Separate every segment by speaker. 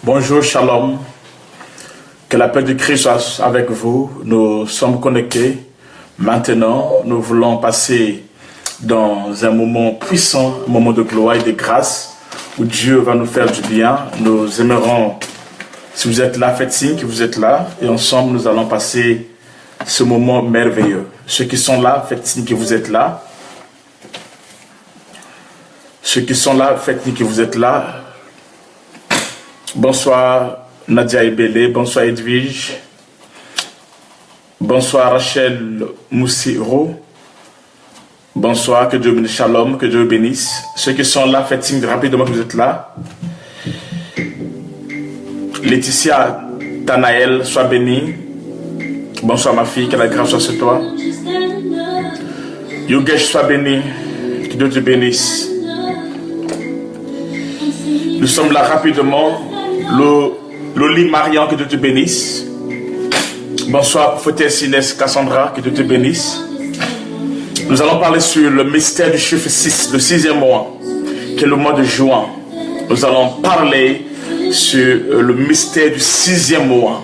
Speaker 1: Bonjour, shalom. Que la paix de Christ soit avec vous. Nous sommes connectés. Maintenant, nous voulons passer dans un moment puissant, un moment de gloire et de grâce, où Dieu va nous faire du bien. Nous aimerons, si vous êtes là, faites signe que vous êtes là. Et ensemble, nous allons passer ce moment merveilleux. Ceux qui sont là, faites signe que vous êtes là. Ceux qui sont là, faites signe que vous êtes là. Bonsoir Nadia Ebele, bonsoir Edwige, bonsoir Rachel Moussiro, bonsoir, que Dieu bénisse, shalom, que Dieu bénisse. Ceux qui sont là, faites signe rapidement que vous êtes là. Laetitia Tanaël, sois bénie. Bonsoir ma fille, que la grâce soit sur toi. Yogesh, sois béni, que Dieu te bénisse. Nous sommes là rapidement. Loli Marian, que Dieu te bénisse. Bonsoir, prophétesse Inès Cassandra, que Dieu te bénisse. Nous allons parler sur le mystère du chiffre 6, le 6e mois, qui est le mois de juin. Nous allons parler sur le mystère du 6e mois,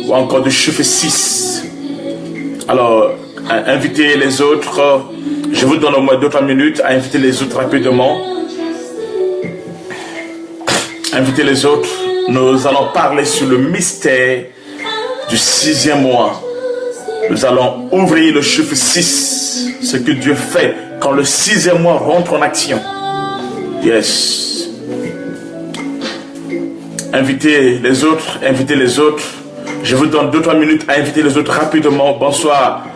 Speaker 1: ou encore du chiffre 6. Alors, invitez les autres. Je vous donne au moins 2-3 minutes à inviter les autres rapidement. Invitez les autres. Nous allons parler sur le mystère du 6e mois. Nous allons ouvrir le chiffre 6. Ce que Dieu fait quand le 6e mois rentre en action. Yes. Invitez les autres. Invitez les autres. Je vous donne 2-3 minutes à inviter les autres rapidement. Bonsoir.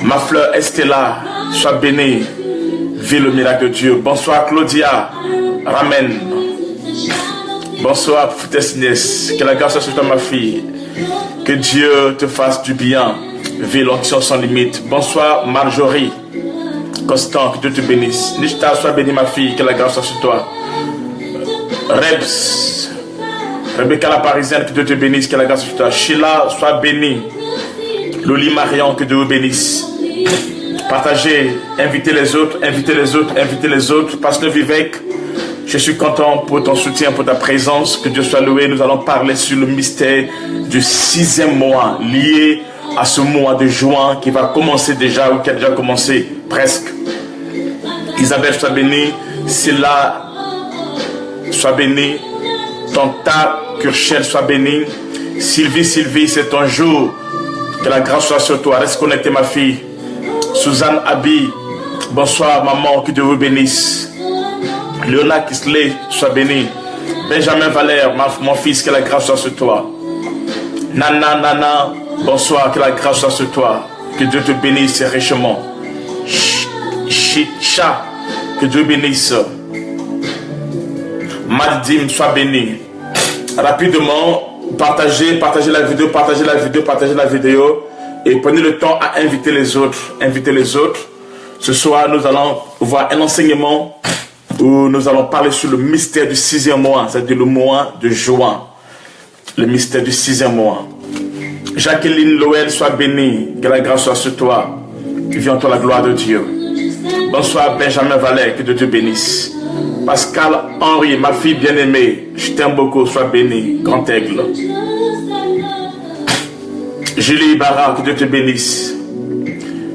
Speaker 1: Ma fleur Estella. Sois bénie. Vis le miracle de Dieu. Bonsoir Claudia. Ramen. Bonsoir, prophétesse Inès. Que la grâce soit sur toi, ma fille. Que Dieu te fasse du bien. Vis l'onction sans limite. Bonsoir, Marjorie. Constant, que Dieu te bénisse. Nishta, sois bénie, ma fille. Que la grâce soit sur toi. Rebs. Rebecca la Parisienne, que Dieu te bénisse. Que la grâce soit sur toi. Sheila, sois bénie. Loli Marian, que Dieu vous bénisse. Partagez, invitez les autres, invitez les autres, invitez les autres. Pasteur Vivek. Je suis content pour ton soutien, pour ta présence. Que Dieu soit loué. Nous allons parler sur le mystère du 6e mois, lié à ce mois de juin qui va commencer déjà, ou qui a déjà commencé presque. Isabelle, sois bénie. Silla, sois bénie. Tanta Kurchel, sois bénie. Sylvie, c'est ton jour. Que la grâce soit sur toi. Reste connectée, ma fille. Suzanne Abi, bonsoir, maman. Que Dieu vous bénisse. Léona Kisley, sois béni. Benjamin Valère, mon fils, que la grâce soit sur toi. Nana, bonsoir, que la grâce soit sur toi. Que Dieu te bénisse richement. Chicha, que Dieu bénisse. Maldim, sois béni. Rapidement, partagez la vidéo. Et prenez le temps à inviter les autres. Invitez les autres. Ce soir, nous allons voir un enseignement où nous allons parler sur le mystère du 6e mois, c'est-à-dire le mois de juin. Le mystère du 6e mois. Jacqueline Loël, sois bénie, que la grâce soit sur toi. Viens en toi la gloire de Dieu. Bonsoir Benjamin Valère, que Dieu te bénisse. Pascal Henri, ma fille bien-aimée, je t'aime beaucoup, sois bénie, grand aigle. Julie Ibarra, que Dieu te bénisse.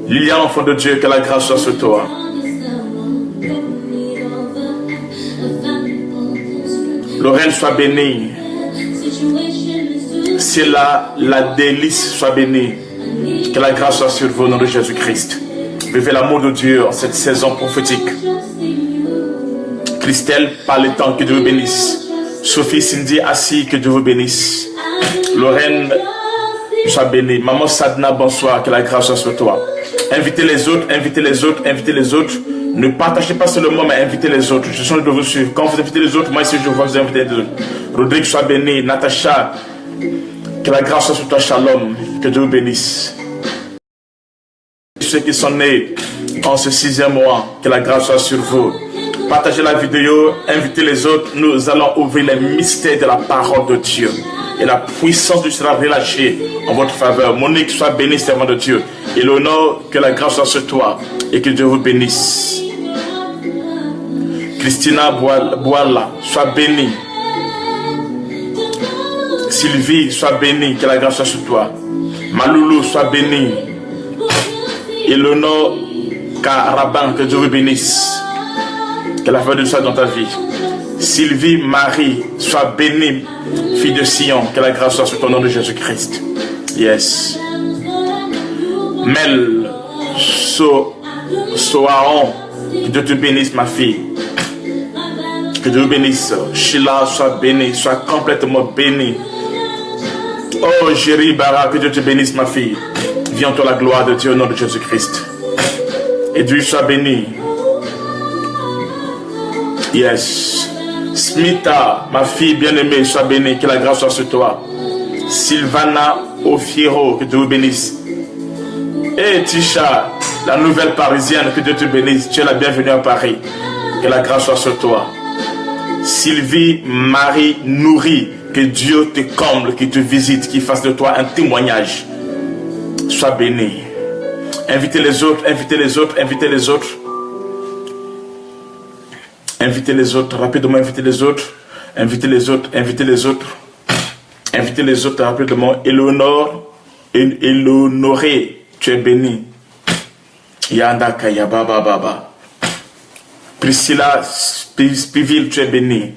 Speaker 1: Lilian, enfant de Dieu, que la grâce soit sur toi. Lorraine, sois bénie. C'est la délice, sois bénie. Que la grâce soit sur vous au nom de Jésus-Christ. Vivez l'amour de Dieu en cette saison prophétique. Christelle, par le temps, que Dieu vous bénisse. Sophie, Cindy, Assis, que Dieu vous bénisse. Lorraine, sois bénie. Maman Sadna, bonsoir, que la grâce soit sur toi. Invitez les autres, invitez les autres, invitez les autres. Ne partagez pas seulement, mais invitez les autres. Je suis de vous suivre. Quand vous invitez les autres, moi ici je vais vous inviter les autres. Rodrigue, sois béni. Natacha, que la grâce soit sur toi, shalom. Que Dieu vous bénisse. Ceux qui sont nés en ce 6e mois, que la grâce soit sur vous. Partagez la vidéo, invitez les autres. Nous allons ouvrir les mystères de la parole de Dieu. Et la puissance du sera relâchée en votre faveur. Monique, sois béni, servant de Dieu. Et l'honneur, que la grâce soit sur toi. Et que Dieu vous bénisse. Christina Boala, sois bénie. Sylvie, sois bénie, que la grâce soit sur toi. Maloulou, sois bénie. Eleonore Carabin, que Dieu vous bénisse. Que la faveur de Dieu soit dans ta vie. Sylvie Marie, sois bénie, fille de Sion, que la grâce soit sur ton nom de Jésus-Christ. Yes. Mel Soaron, que Dieu te bénisse, ma fille. Que Dieu vous bénisse. Sheila, sois bénie, sois complètement bénie. Oh, Jéry Barra, que Dieu te bénisse, ma fille. Viens en toi la gloire de Dieu au nom de Jésus-Christ. Et Dieu soit béni. Yes. Smita, ma fille bien-aimée, sois bénie, que la grâce soit sur toi. Sylvana Ofiero, que Dieu vous bénisse. Et Tisha, la nouvelle parisienne, que Dieu te bénisse. Tu es la bienvenue à Paris. Que la grâce soit sur toi. Sylvie Marie Nourri, que Dieu te comble, qu'il te visite, qu'il fasse de toi un témoignage. Sois béni. Invitez les autres, invitez les autres, invitez les autres. Invitez les autres, rapidement invitez les autres. Invitez les autres, invitez les autres. Invitez les autres rapidement. Éléonoré, tu es béni. Yandaka Yababa Baba. Priscilla Spiville, tu es béni.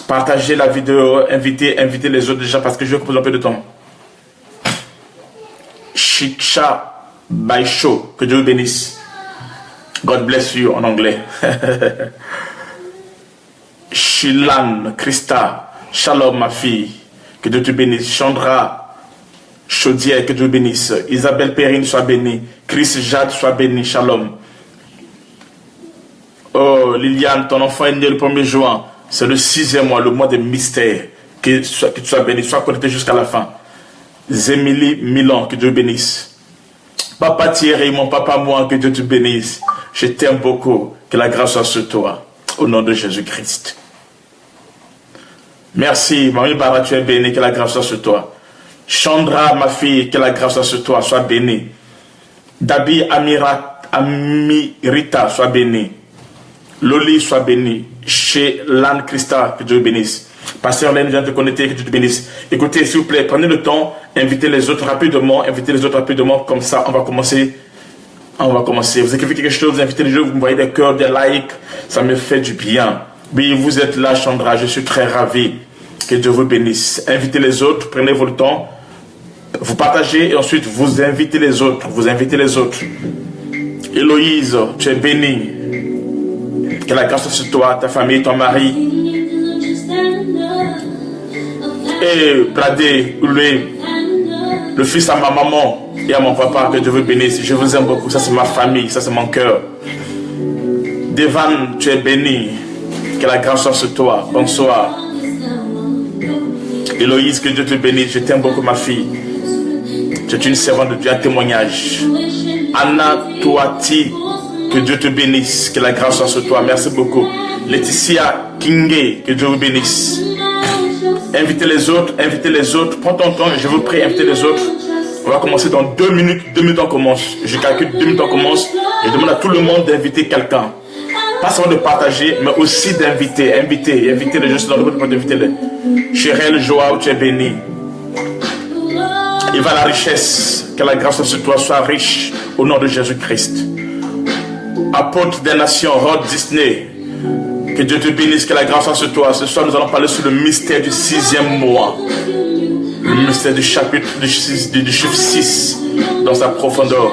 Speaker 1: Partagez la vidéo, invitez les autres déjà parce que je vais couper un peu de temps. Chicha Baisho, que Dieu vous bénisse. God bless you en anglais. Shilan Christa, shalom ma fille, que Dieu te bénisse. Chandra Chaudière, que Dieu vous bénisse. Isabelle Perrine, sois bénie. Chris Jade, sois bénie, shalom. Oh Liliane, ton enfant est né le 1er juin. C'est le 6e mois, le mois des mystères. Que tu sois béni, sois connecté jusqu'à la fin. Zémilie Milan, que Dieu bénisse. Papa Thierry, mon papa moi, que Dieu te bénisse. Je t'aime beaucoup. Que la grâce soit sur toi. Au nom de Jésus-Christ. Merci, Marie Barra, tu es bénie. Que la grâce soit sur toi. Chandra, ma fille, que la grâce soit sur toi. Sois bénie. Dabi Amirita, sois bénie. Loli, sois bénie. Chez Lan Christa, que Dieu bénisse. Pasteur Laine vient te connecter, que Dieu te bénisse. Écoutez, s'il vous plaît, prenez le temps, invitez les autres rapidement, comme ça, on va commencer. Vous écrivez quelque chose, vous invitez les gens, vous me voyez des cœurs, des likes, ça me fait du bien. Oui, vous êtes là, Chandra, je suis très ravi. Que Dieu vous bénisse. Invitez les autres, prenez votre temps, vous partagez et ensuite vous invitez les autres. Héloïse, tu es bénie. Que la grâce soit sur toi, ta famille, ton mari. Et Bradé, le fils à ma maman et à mon papa, que Dieu vous bénisse. Je vous aime beaucoup, ça c'est ma famille, ça c'est mon cœur. Devan, tu es béni. Que la grâce soit sur toi. Bonsoir. Héloïse, que Dieu te bénisse. Je t'aime beaucoup, ma fille. Tu es une servante de Dieu, un témoignage. Anna Touati, que Dieu te bénisse. Que la grâce soit sur toi. Merci beaucoup. Laetitia Kingé, que Dieu vous bénisse. Invitez les autres. Prends ton temps, je vous prie, invitez les autres. On va commencer dans 2 minutes. 2 minutes on commence. Je calcule 2 minutes on commence. Je demande à tout le monde d'inviter quelqu'un. Pas seulement de partager, mais aussi d'inviter. Inviter les gens dans le groupe, d'inviter-les. Chérel, Joao, tu es béni. Il va la richesse. Que la grâce sur toi soit riche au nom de Jésus-Christ. Apôtre des nations, Rod Disney. Que Dieu te bénisse, que la grâce soit sur toi. Ce soir, nous allons parler sur le mystère du 6e mois. Le mystère du chapitre du chiffre 6 dans sa profondeur.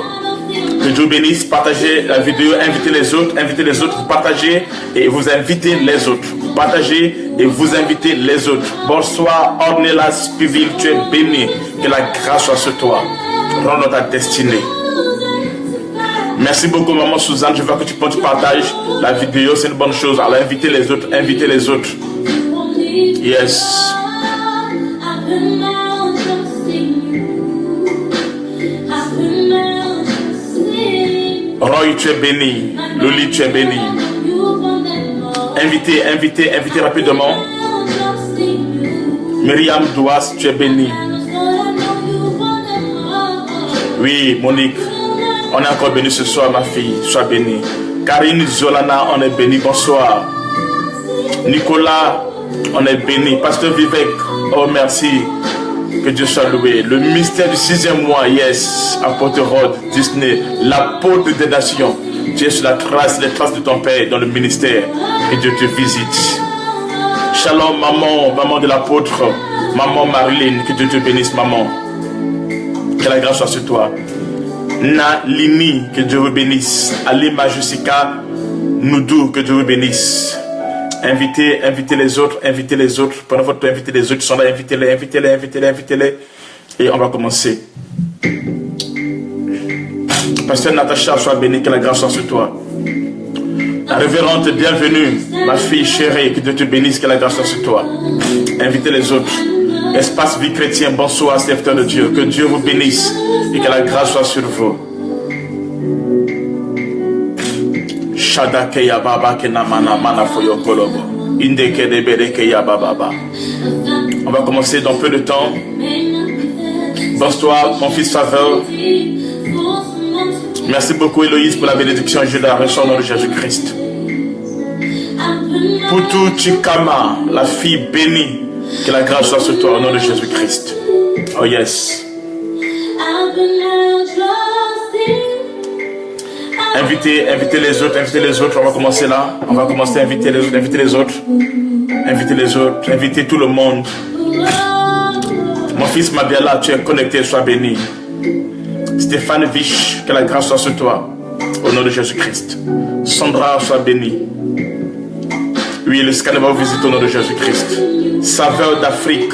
Speaker 1: Que Dieu bénisse, partagez la vidéo, invitez les autres, vous partagez et vous invitez les autres. Vous partagez et vous invitez les autres. Bonsoir, Ornella Spiville, tu es béni. Que la grâce soit sur toi. Rends ta destinée. Merci beaucoup, maman Suzanne. Je vois que tu partages la vidéo, c'est une bonne chose. Alors invitez les autres, Yes. Roy, tu es béni. Loli, tu es béni. Invitez rapidement. Myriam Douas, tu es béni. Oui, Monique. On est encore béni ce soir, ma fille. Sois bénie. Karine Zolana, on est béni. Bonsoir. Nicolas On est béni. Pasteur Vivek, oh merci. Que Dieu soit loué. Le mystère du 6e mois, yes. Apôtre Rod, Disney, l'apôtre des nations. Tu es sur la trace, les traces de ton Père dans le ministère. Que Dieu te visite. Shalom, maman, maman de l'apôtre. Maman Marilyn, que Dieu te bénisse, maman. Que la grâce soit sur toi. Nalini, que Dieu vous bénisse. Alima Jessica Noudou, que Dieu vous bénisse. Invitez les autres, invitez les autres. Pendant votre temps, invitez les autres qui sont là, invitez-les, invitez-les, invitez-les, invitez-les. Et on va commencer. Pasteur Natacha, sois béni, que la grâce soit sur toi. La révérende, bienvenue, ma fille chérie, que Dieu te bénisse, que la grâce soit sur toi. Invitez les autres. Espace vie chrétien, bonsoir, serviteur de Dieu. Que Dieu vous bénisse et que la grâce soit sur vous. Shadakeya baba kenamana mana foyo kolobo. Indeke debere keya baba. On va commencer dans peu de temps. Bonsoir, mon fils Faveur. Merci beaucoup, Héloïse, pour la bénédiction. Je la reçois au nom de Jésus-Christ. Poutou Chikama, la fille bénie. Que la grâce soit sur toi au nom de Jésus-Christ. Oh yes. Invitez les autres, invitez les autres. On va commencer là. On va commencer à inviter les autres, inviter les autres. Invitez les autres, invitez tout le monde. Mon fils Mabiala, tu es connecté, sois béni. Stéphane Vich, que la grâce soit sur toi au nom de Jésus-Christ. Sandra, sois bénie. Oui, le scanner va vous visiter au nom de Jésus-Christ. Saveur d'Afrique,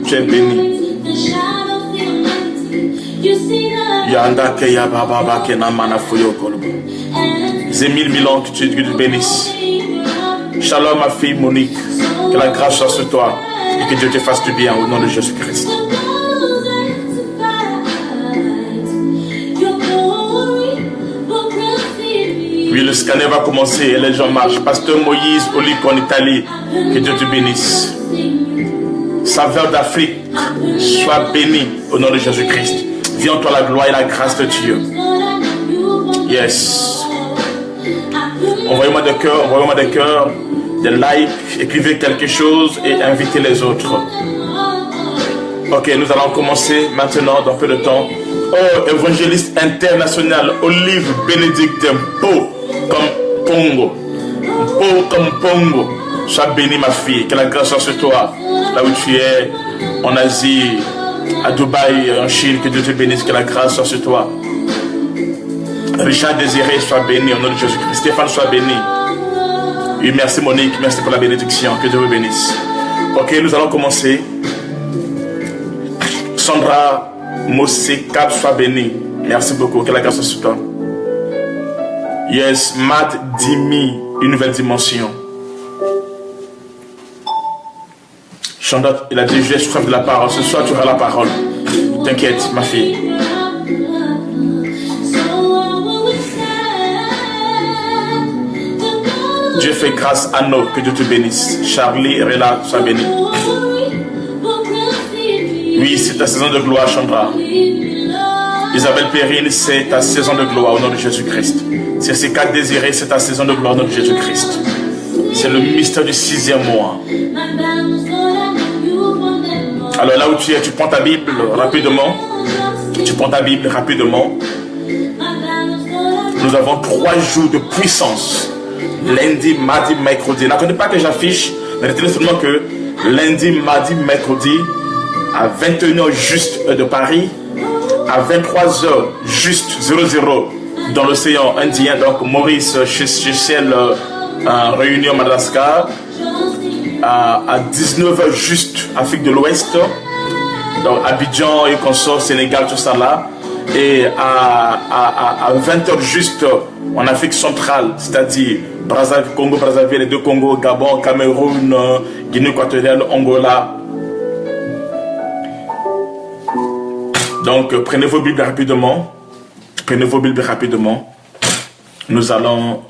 Speaker 1: tu es béni. Yanda Keya Baba Kena Mana Fuyo Kolobo. Zémile Milan, que tu te bénisses. Shalom, ma fille Monique, que la grâce soit sur toi et que Dieu te fasse du bien au nom de Jésus-Christ. Oui, le scanner va commencer et les gens marchent. Pasteur Moïse, Olique en Italie, que Dieu te bénisse. Saveur d'Afrique, sois béni au nom de Jésus-Christ. Viens en toi la gloire et la grâce de Dieu. Yes. Envoyez-moi des cœurs, des likes, écrivez quelque chose et invitez les autres. Ok, nous allons commencer maintenant dans peu de temps. Oh, évangéliste international, Olive Bénédicte, Po comme Pongo. Sois béni ma fille, que la grâce soit sur toi, là où tu es, en Asie, à Dubaï, en Chine, que Dieu te bénisse, que la grâce soit sur toi. Richard Désiré, sois béni au nom de Jésus-Christ. Stéphane, sois béni. Oui, merci Monique, merci pour la bénédiction, que Dieu vous bénisse. Ok, nous allons commencer. Sandra Mosekab, sois béni. Merci beaucoup, que la grâce soit sur toi. Yes, Matt Dimi, une nouvelle dimension. Chanda, il a dit, j'ai soif de la parole. Ce soir, tu auras la parole. T'inquiète, ma fille. Dieu fait grâce à nous, que Dieu te bénisse. Charlie, Rela, sois béni. Oui, c'est ta saison de gloire, Chandra. Isabelle Perrine, c'est ta saison de gloire au nom de Jésus-Christ. Jessica Désiré, c'est ta saison de gloire au nom de Jésus-Christ. C'est le mystère du 6e mois. Alors là où tu es, tu prends ta Bible rapidement. Tu prends ta Bible rapidement. Nous avons 3 jours de puissance. Lundi, mardi, mercredi. N'attendez pas que j'affiche, mais retenez seulement que lundi, mardi, mercredi, à 21h juste de Paris, à 23h juste 00 dans l'océan Indien, donc Maurice, Seychelles, Réunion, Madagascar, à 19h juste Afrique de l'Ouest, donc Abidjan et consorts, Sénégal, tout ça là, et à 20h juste en Afrique centrale, c'est-à-dire Congo, Brazzaville, les 2 Congos, Gabon, Cameroun, Guinée équatoriale, Angola. Donc prenez vos Bibles rapidement. Prenez vos Bibles rapidement. Nous allons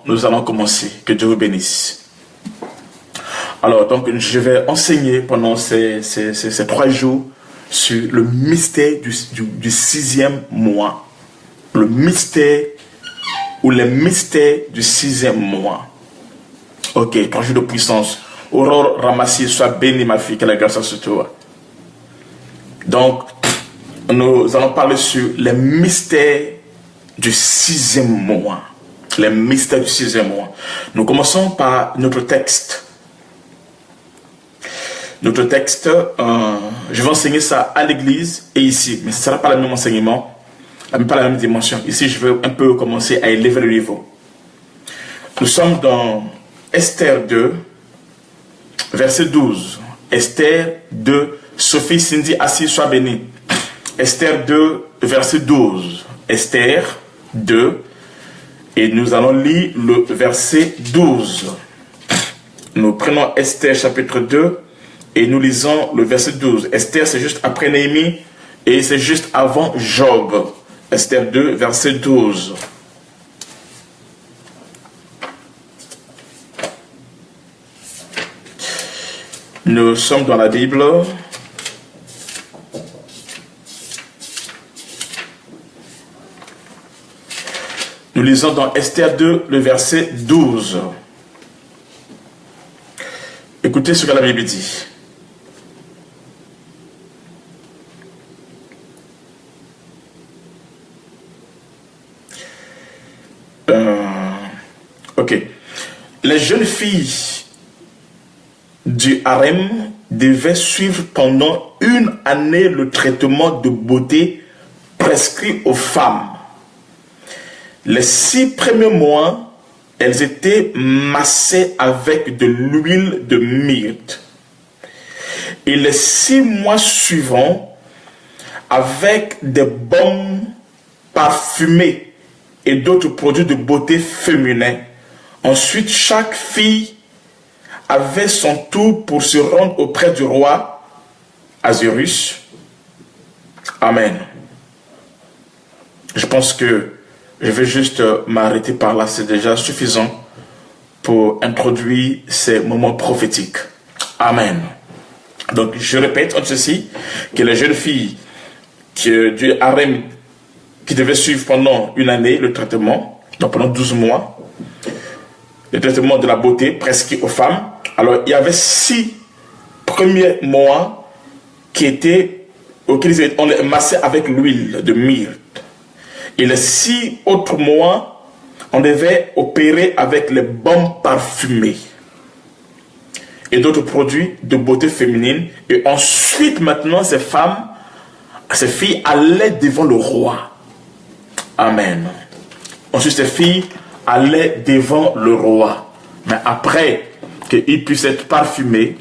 Speaker 1: commencer. Que Dieu vous bénisse. Alors, donc, je vais enseigner pendant ces 3 jours sur le mystère du 6e mois. Le mystère ou les mystères du 6e mois. Ok, 3 jours de puissance. Aurore Ramassi, sois bénie, ma fille, que la grâce soit sur toi. Donc, nous allons parler sur les mystères du 6e mois. Les mystères du 6e mois. Nous commençons par notre texte. Notre texte, je vais enseigner ça à l'église et ici, mais ce ne sera pas le même enseignement, pas la même dimension. Ici, je vais un peu commencer à élever le niveau. Nous sommes dans Esther 2, verset 12. Esther 2, Sophie, Cindy, assis, sois bénie. Esther 2, verset 12. Esther 2, et nous allons lire le verset 12. Nous prenons Esther chapitre 2, et nous lisons le verset 12. Esther, c'est juste après Néhémie et c'est juste avant Job. Esther 2, verset 12. Nous sommes dans la Bible. Nous lisons dans Esther 2, le verset 12. Écoutez ce que la Bible dit. Ok. Les jeunes filles du harem devaient suivre pendant 1 année le traitement de beauté prescrit aux femmes. Les 6 premiers mois, elles étaient massées avec de l'huile de myrte. Et les 6 mois suivants, avec des baumes parfumés et d'autres produits de beauté féminin. Ensuite, chaque fille avait son tour pour se rendre auprès du roi Ahasuérus. Amen. Je pense que je vais juste m'arrêter par là. C'est déjà suffisant pour introduire ces moments prophétiques. Amen. Donc, je répète en ceci que les jeunes filles du harem qui devaient suivre pendant 1 année le traitement, donc pendant 12 mois, le traitement de la beauté prescrit aux femmes. Alors, il y avait 6 premiers mois auxquels on les massait avec l'huile de myrte. Et les 6 autres mois, on devait opérer avec les baumes parfumés et d'autres produits de beauté féminine. Et ensuite, maintenant, ces filles allaient devant le roi. Amen. Ensuite, ces filles allaient devant le roi. Mais après qu'ils puissent être parfumés,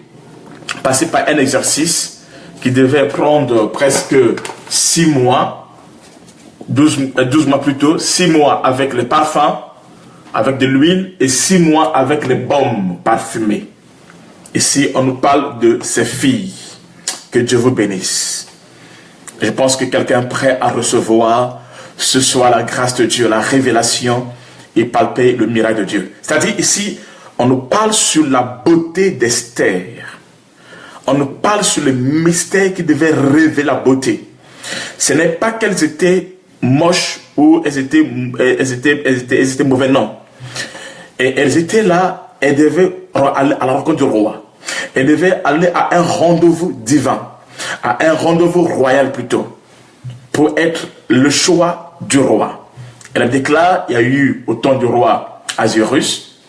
Speaker 1: passer par un exercice qui devait prendre presque 6 mois, 12 mois plus tôt, 6 mois avec les parfums, avec de l'huile, et 6 mois avec les baumes parfumés. Ici, on nous parle de ces filles. Que Dieu vous bénisse. Je pense que quelqu'un est prêt à recevoir ce soir la grâce de Dieu, la révélation et palper le miracle de Dieu. C'est-à-dire ici, on nous parle sur la beauté d'Esther. On nous parle sur le mystère qui devait révéler la beauté. Ce n'est pas qu'elles étaient moches ou elles étaient mauvaises, non. Et elles étaient là, elles devaient aller à la rencontre du roi. Elles devaient aller à un rendez-vous divin, à un rendez-vous royal plutôt, pour être le choix du roi. Elle déclare, il y a eu au temps du roi Ahasuérus,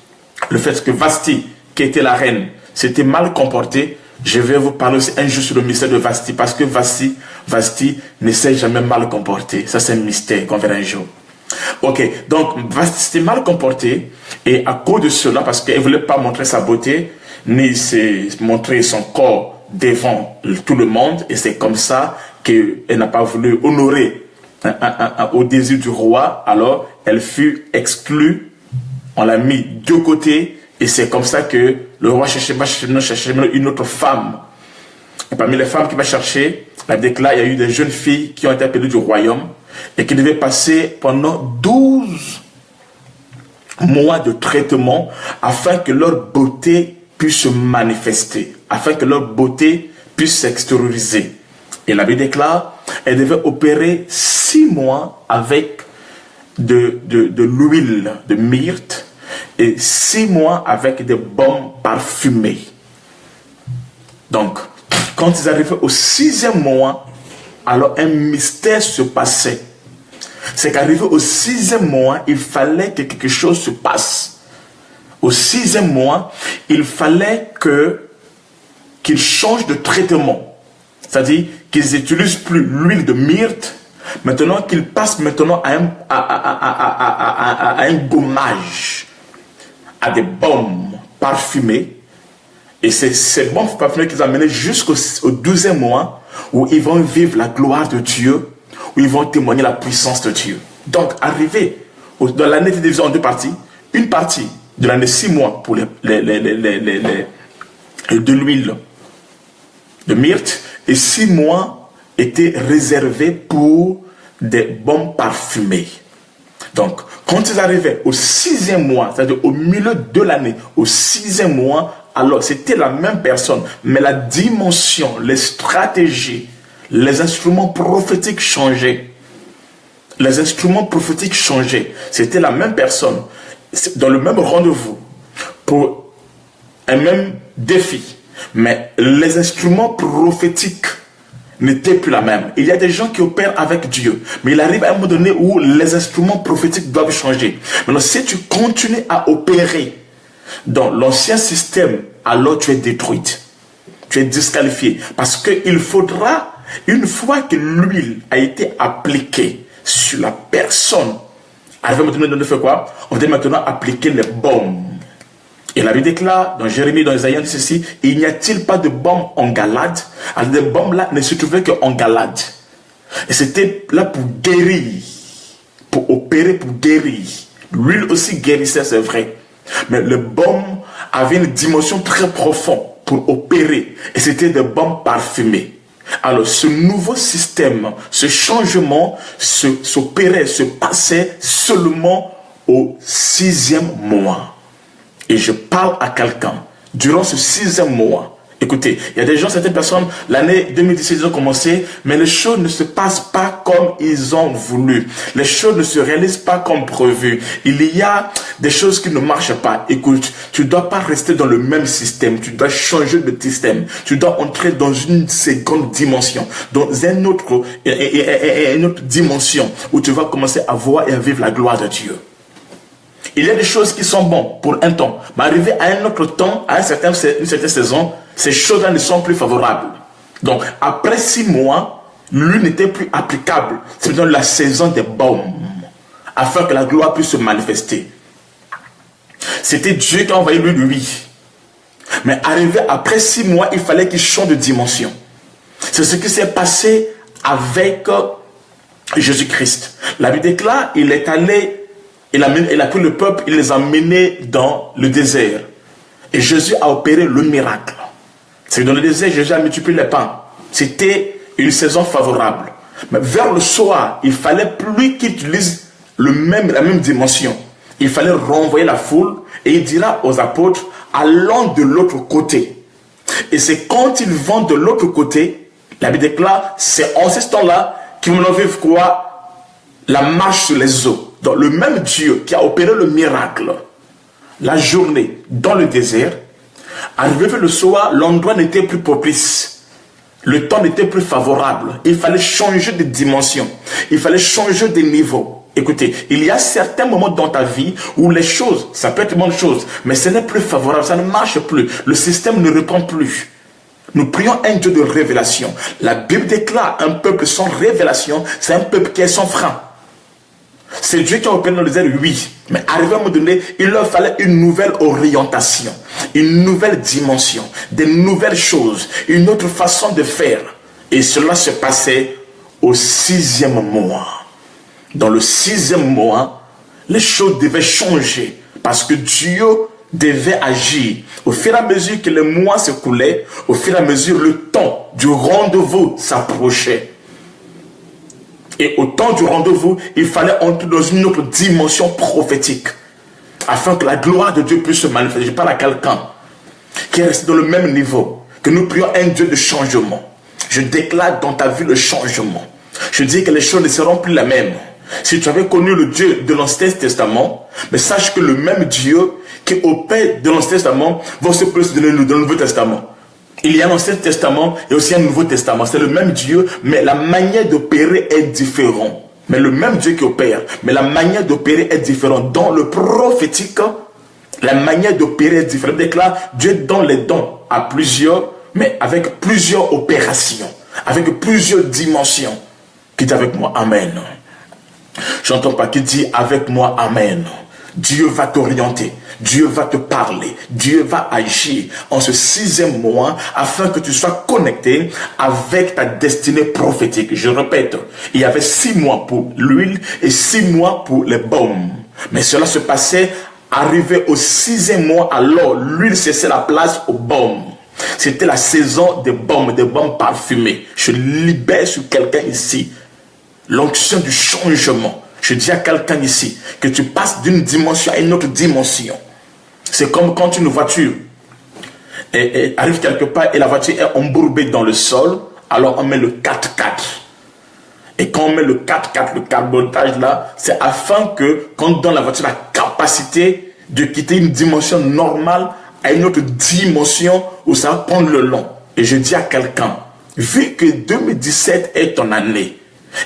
Speaker 1: le fait que Vashti, qui était la reine, s'était mal comportée. Je vais vous parler aussi un jour sur le mystère de Vashti, parce que Vashti ne s'est jamais mal comportée. Ça, c'est un mystère qu'on verra un jour. Ok, donc Vashti s'était mal comportée, et à cause de cela, parce qu'elle ne voulait pas montrer sa beauté, ni montrer son corps devant tout le monde, et c'est comme ça qu'elle n'a pas voulu honorer au désir du roi. Alors elle fut exclue, on l'a mis de côté, et c'est comme ça que le roi cherchait une autre femme. Et parmi les femmes qu'il va chercher, la déclare, il y a eu des jeunes filles qui ont été appelées du royaume et qui devaient passer pendant 12 mois de traitement afin que leur beauté puisse se manifester, afin que leur beauté puisse s'extérioriser. Et la Bible déclare, elle devait opérer 6 mois avec de l'huile de myrte et 6 mois avec des baumes parfumés. Donc, quand ils arrivaient au 6e mois, alors un mystère se passait. C'est qu'arrivé au 6e mois, il fallait que quelque chose se passe. Au 6e mois, il fallait qu'ils changent de traitement. C'est-à-dire qu'ils n'utilisent plus l'huile de myrte, maintenant qu'ils passent maintenant à un gommage, à des baumes parfumés. Et c'est ces baumes parfumés qu'ils ont amenés jusqu'au 12e mois, où ils vont vivre la gloire de Dieu, où ils vont témoigner la puissance de Dieu. Donc, arrivé dans l'année de division en deux parties, une partie de l'année 6 mois pour de l'huile de myrte, et 6 mois étaient réservés pour des baumes parfumés. Donc, quand ils arrivaient au 6e mois, c'est-à-dire au milieu de l'année, au 6e mois, alors c'était la même personne, mais la dimension, les stratégies, les instruments prophétiques changeaient. Les instruments prophétiques changeaient. C'était la même personne, dans le même rendez-vous, pour un même défi. Mais les instruments prophétiques n'étaient plus la même. Il y a des gens qui opèrent avec Dieu, mais il arrive à un moment donné où les instruments prophétiques doivent changer. Maintenant, si tu continues à opérer dans l'ancien système, alors tu es détruite. Tu es disqualifié. Parce qu'il faudra, une fois que l'huile a été appliquée sur la personne, on va maintenant faire quoi? On va maintenant appliquer les baumes. Et la Bible déclare, dans Jérémie, dans Isaïe, ceci, il n'y a-t-il pas de baume en Galade? Alors, les baumes là ne se trouvaient qu'en Galade. Et c'était là pour guérir, pour opérer, pour guérir. L'huile aussi guérissait, c'est vrai. Mais le baume avait une dimension très profonde pour opérer. Et c'était des baumes parfumés. Alors, ce nouveau système, ce changement s'opérait, se passait seulement au 6e mois. Et je parle à quelqu'un, durant ce 6e mois, écoutez, il y a des gens, certaines personnes, l'année 2017, ils ont commencé, mais les choses ne se passent pas comme ils ont voulu. Les choses ne se réalisent pas comme prévu. Il y a des choses qui ne marchent pas. Écoute, tu ne dois pas rester dans le même système. Tu dois changer de système. Tu dois entrer dans une seconde dimension, dans une autre dimension, où tu vas commencer à voir et à vivre la gloire de Dieu. Il y a des choses qui sont bonnes pour un temps, mais arrivé à un autre temps, à une certaine saison, ces choses-là ne sont plus favorables. Donc, après 6 mois, l'huile n'était plus applicable. C'est dans la saison des baumes, afin que la gloire puisse se manifester. C'était Dieu qui a envoyé l'huile, oui. Mais arrivé après 6 mois, il fallait qu'il change de dimension. C'est ce qui s'est passé avec Jésus-Christ. La Bible déclare, il est allé. Il a pris le peuple, il les a menés dans le désert. Et Jésus a opéré le miracle. C'est que dans le désert, Jésus a multiplié les pains. C'était une saison favorable. Mais vers le soir, il fallait plus qu'il utilise la même dimension. Il fallait renvoyer la foule et il dira aux apôtres, allons de l'autre côté. Et c'est quand ils vont de l'autre côté, la Bible déclare, c'est en ce temps-là qu'ils vont vivre quoi? La marche sur les eaux. Donc le même Dieu qui a opéré le miracle, la journée dans le désert, arrivé vers le soir, l'endroit n'était plus propice. Le temps n'était plus favorable. Il fallait changer de dimension. Il fallait changer de niveau. Écoutez, il y a certains moments dans ta vie où les choses, ça peut être une bonne chose, mais ce n'est plus favorable, ça ne marche plus. Le système ne répond plus. Nous prions un Dieu de révélation. La Bible déclare un peuple sans révélation, c'est un peuple qui est sans frein. C'est Dieu qui a opéré dans le désert, oui. Mais arrivé à un moment donné, il leur fallait une nouvelle orientation, une nouvelle dimension, des nouvelles choses, une autre façon de faire. Et cela se passait au 6e mois. Dans le 6e mois, les choses devaient changer parce que Dieu devait agir. Au fur et à mesure que les mois s'écoulaient, au fur et à mesure le temps du rendez-vous s'approchait. Et au temps du rendez-vous, il fallait entrer dans une autre dimension prophétique. Afin que la gloire de Dieu puisse se manifester. Je parle à quelqu'un qui est resté dans le même niveau. Que nous prions un Dieu de changement. Je déclare dans ta vie le changement. Je dis que les choses ne seront plus les mêmes. Si tu avais connu le Dieu de l'Ancien Testament, mais sache que le même Dieu qui opère de l'Ancien Testament va se donner dans le Nouveau Testament. Il y a un Ancien Testament et aussi un Nouveau Testament. C'est le même Dieu, mais la manière d'opérer est différente. Mais le même Dieu qui opère, mais la manière d'opérer est différente. Dans le prophétique, la manière d'opérer est différente. Dès que là, Dieu donne les dons à plusieurs, mais avec plusieurs opérations, avec plusieurs dimensions. Qui dit avec moi, Amen. J'entends pas qui dit avec moi, Amen. Dieu va t'orienter, Dieu va te parler, Dieu va agir en ce 6e mois afin que tu sois connecté avec ta destinée prophétique. Je répète, il y avait 6 mois pour l'huile et 6 mois pour les baumes. Mais cela se passait arrivé au 6e mois, alors l'huile cessait la place au baume. C'était la saison des baumes parfumés. Je libère sur quelqu'un ici l'onction du changement. Je dis à quelqu'un ici que tu passes d'une dimension à une autre dimension. C'est comme quand une voiture arrive quelque part et la voiture est embourbée dans le sol, alors on met le 4x4. Et quand on met le 4x4, le cabotage là, c'est afin que quand on donne la voiture la capacité de quitter une dimension normale à une autre dimension où ça va prendre le long. Et je dis à quelqu'un, vu que 2017 est ton année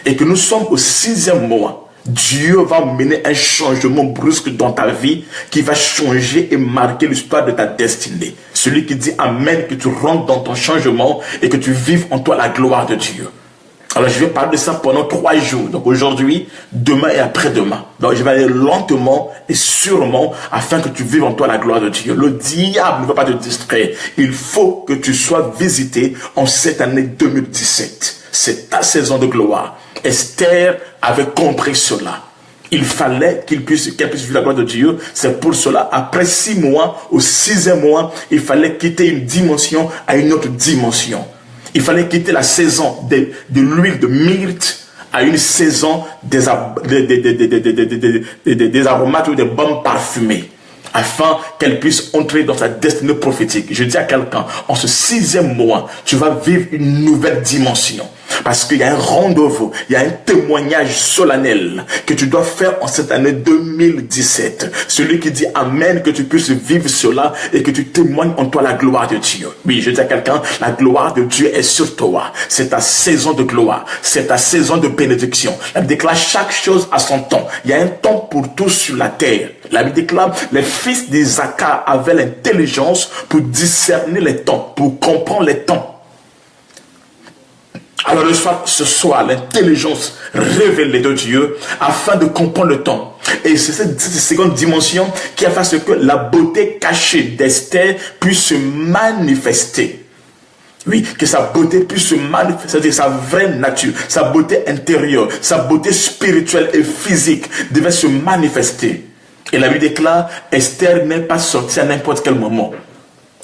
Speaker 1: et que nous sommes au 6e mois, Dieu va mener un changement brusque dans ta vie qui va changer et marquer l'histoire de ta destinée. Celui qui dit Amen, que tu rentres dans ton changement et que tu vives en toi la gloire de Dieu. Alors je vais parler de ça pendant 3 jours. Donc aujourd'hui, demain et après-demain. Donc je vais aller lentement et sûrement afin que tu vives en toi la gloire de Dieu. Le diable ne va pas te distraire. Il faut que tu sois visité en cette année 2017. C'est ta saison de gloire. Esther avait compris cela. Il fallait qu'elle puisse vivre la gloire de Dieu. C'est pour cela, après 6 mois, au 6e mois, il fallait quitter une dimension à une autre dimension. Il fallait quitter la saison de l'huile de myrte à une saison des aromates ou des baumes parfumés, afin qu'elle puisse entrer dans sa destinée prophétique. Je dis à quelqu'un, en ce 6e mois, tu vas vivre une nouvelle dimension. Parce qu'il y a un rendez-vous, il y a un témoignage solennel que tu dois faire en cette année 2017. Celui qui dit Amen, que tu puisses vivre cela et que tu témoignes en toi la gloire de Dieu. Oui, je dis à quelqu'un, la gloire de Dieu est sur toi. C'est ta saison de gloire, c'est ta saison de bénédiction. La Bible déclare chaque chose à son temps. Il y a un temps pour tout sur la terre. La Bible déclare, les fils d'Isaac avaient l'intelligence pour discerner les temps, pour comprendre les temps. Alors ce soir, l'intelligence révélée de Dieu afin de comprendre le temps. Et c'est cette seconde dimension qui a fait ce que la beauté cachée d'Esther puisse se manifester. Oui, que sa beauté puisse se manifester, c'est-à-dire sa vraie nature, sa beauté intérieure, sa beauté spirituelle et physique devait se manifester. Et la Bible déclare, Esther n'est pas sortie à n'importe quel moment.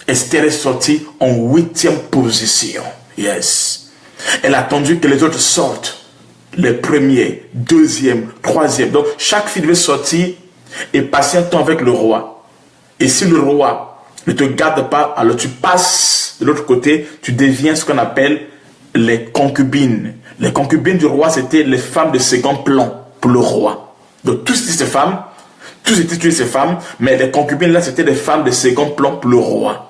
Speaker 1: Esther est sortie en 8e position. Yes. Elle a attendu que les autres sortent. Les premiers, 2e, 3e. Donc, chaque fille devait sortir et passer un temps avec le roi. Et si le roi ne te garde pas, alors tu passes de l'autre côté, tu deviens ce qu'on appelle les concubines. Les concubines du roi, c'était les femmes de second plan pour le roi. Donc, tous étaient ces femmes, mais les concubines là, c'était des femmes de second plan pour le roi.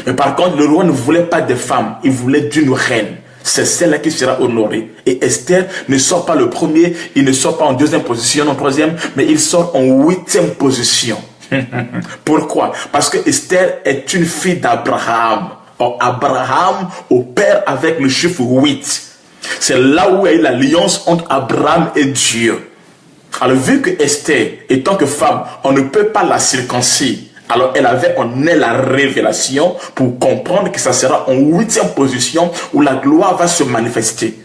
Speaker 1: Mais par contre, le roi ne voulait pas de femmes, il voulait d'une reine. C'est celle-là qui sera honorée. Et Esther ne sort pas le premier, il ne sort pas en 2e position, en 3e, mais il sort en 8e position. Pourquoi? Parce que Esther est une fille d'Abraham. Or, Abraham opère avec le chiffre 8. C'est là où il y a l'alliance entre Abraham et Dieu. Alors, vu que Esther, étant que femme, on ne peut pas la circoncire. Alors, elle avait en elle la révélation pour comprendre que ça sera en 8e position où la gloire va se manifester.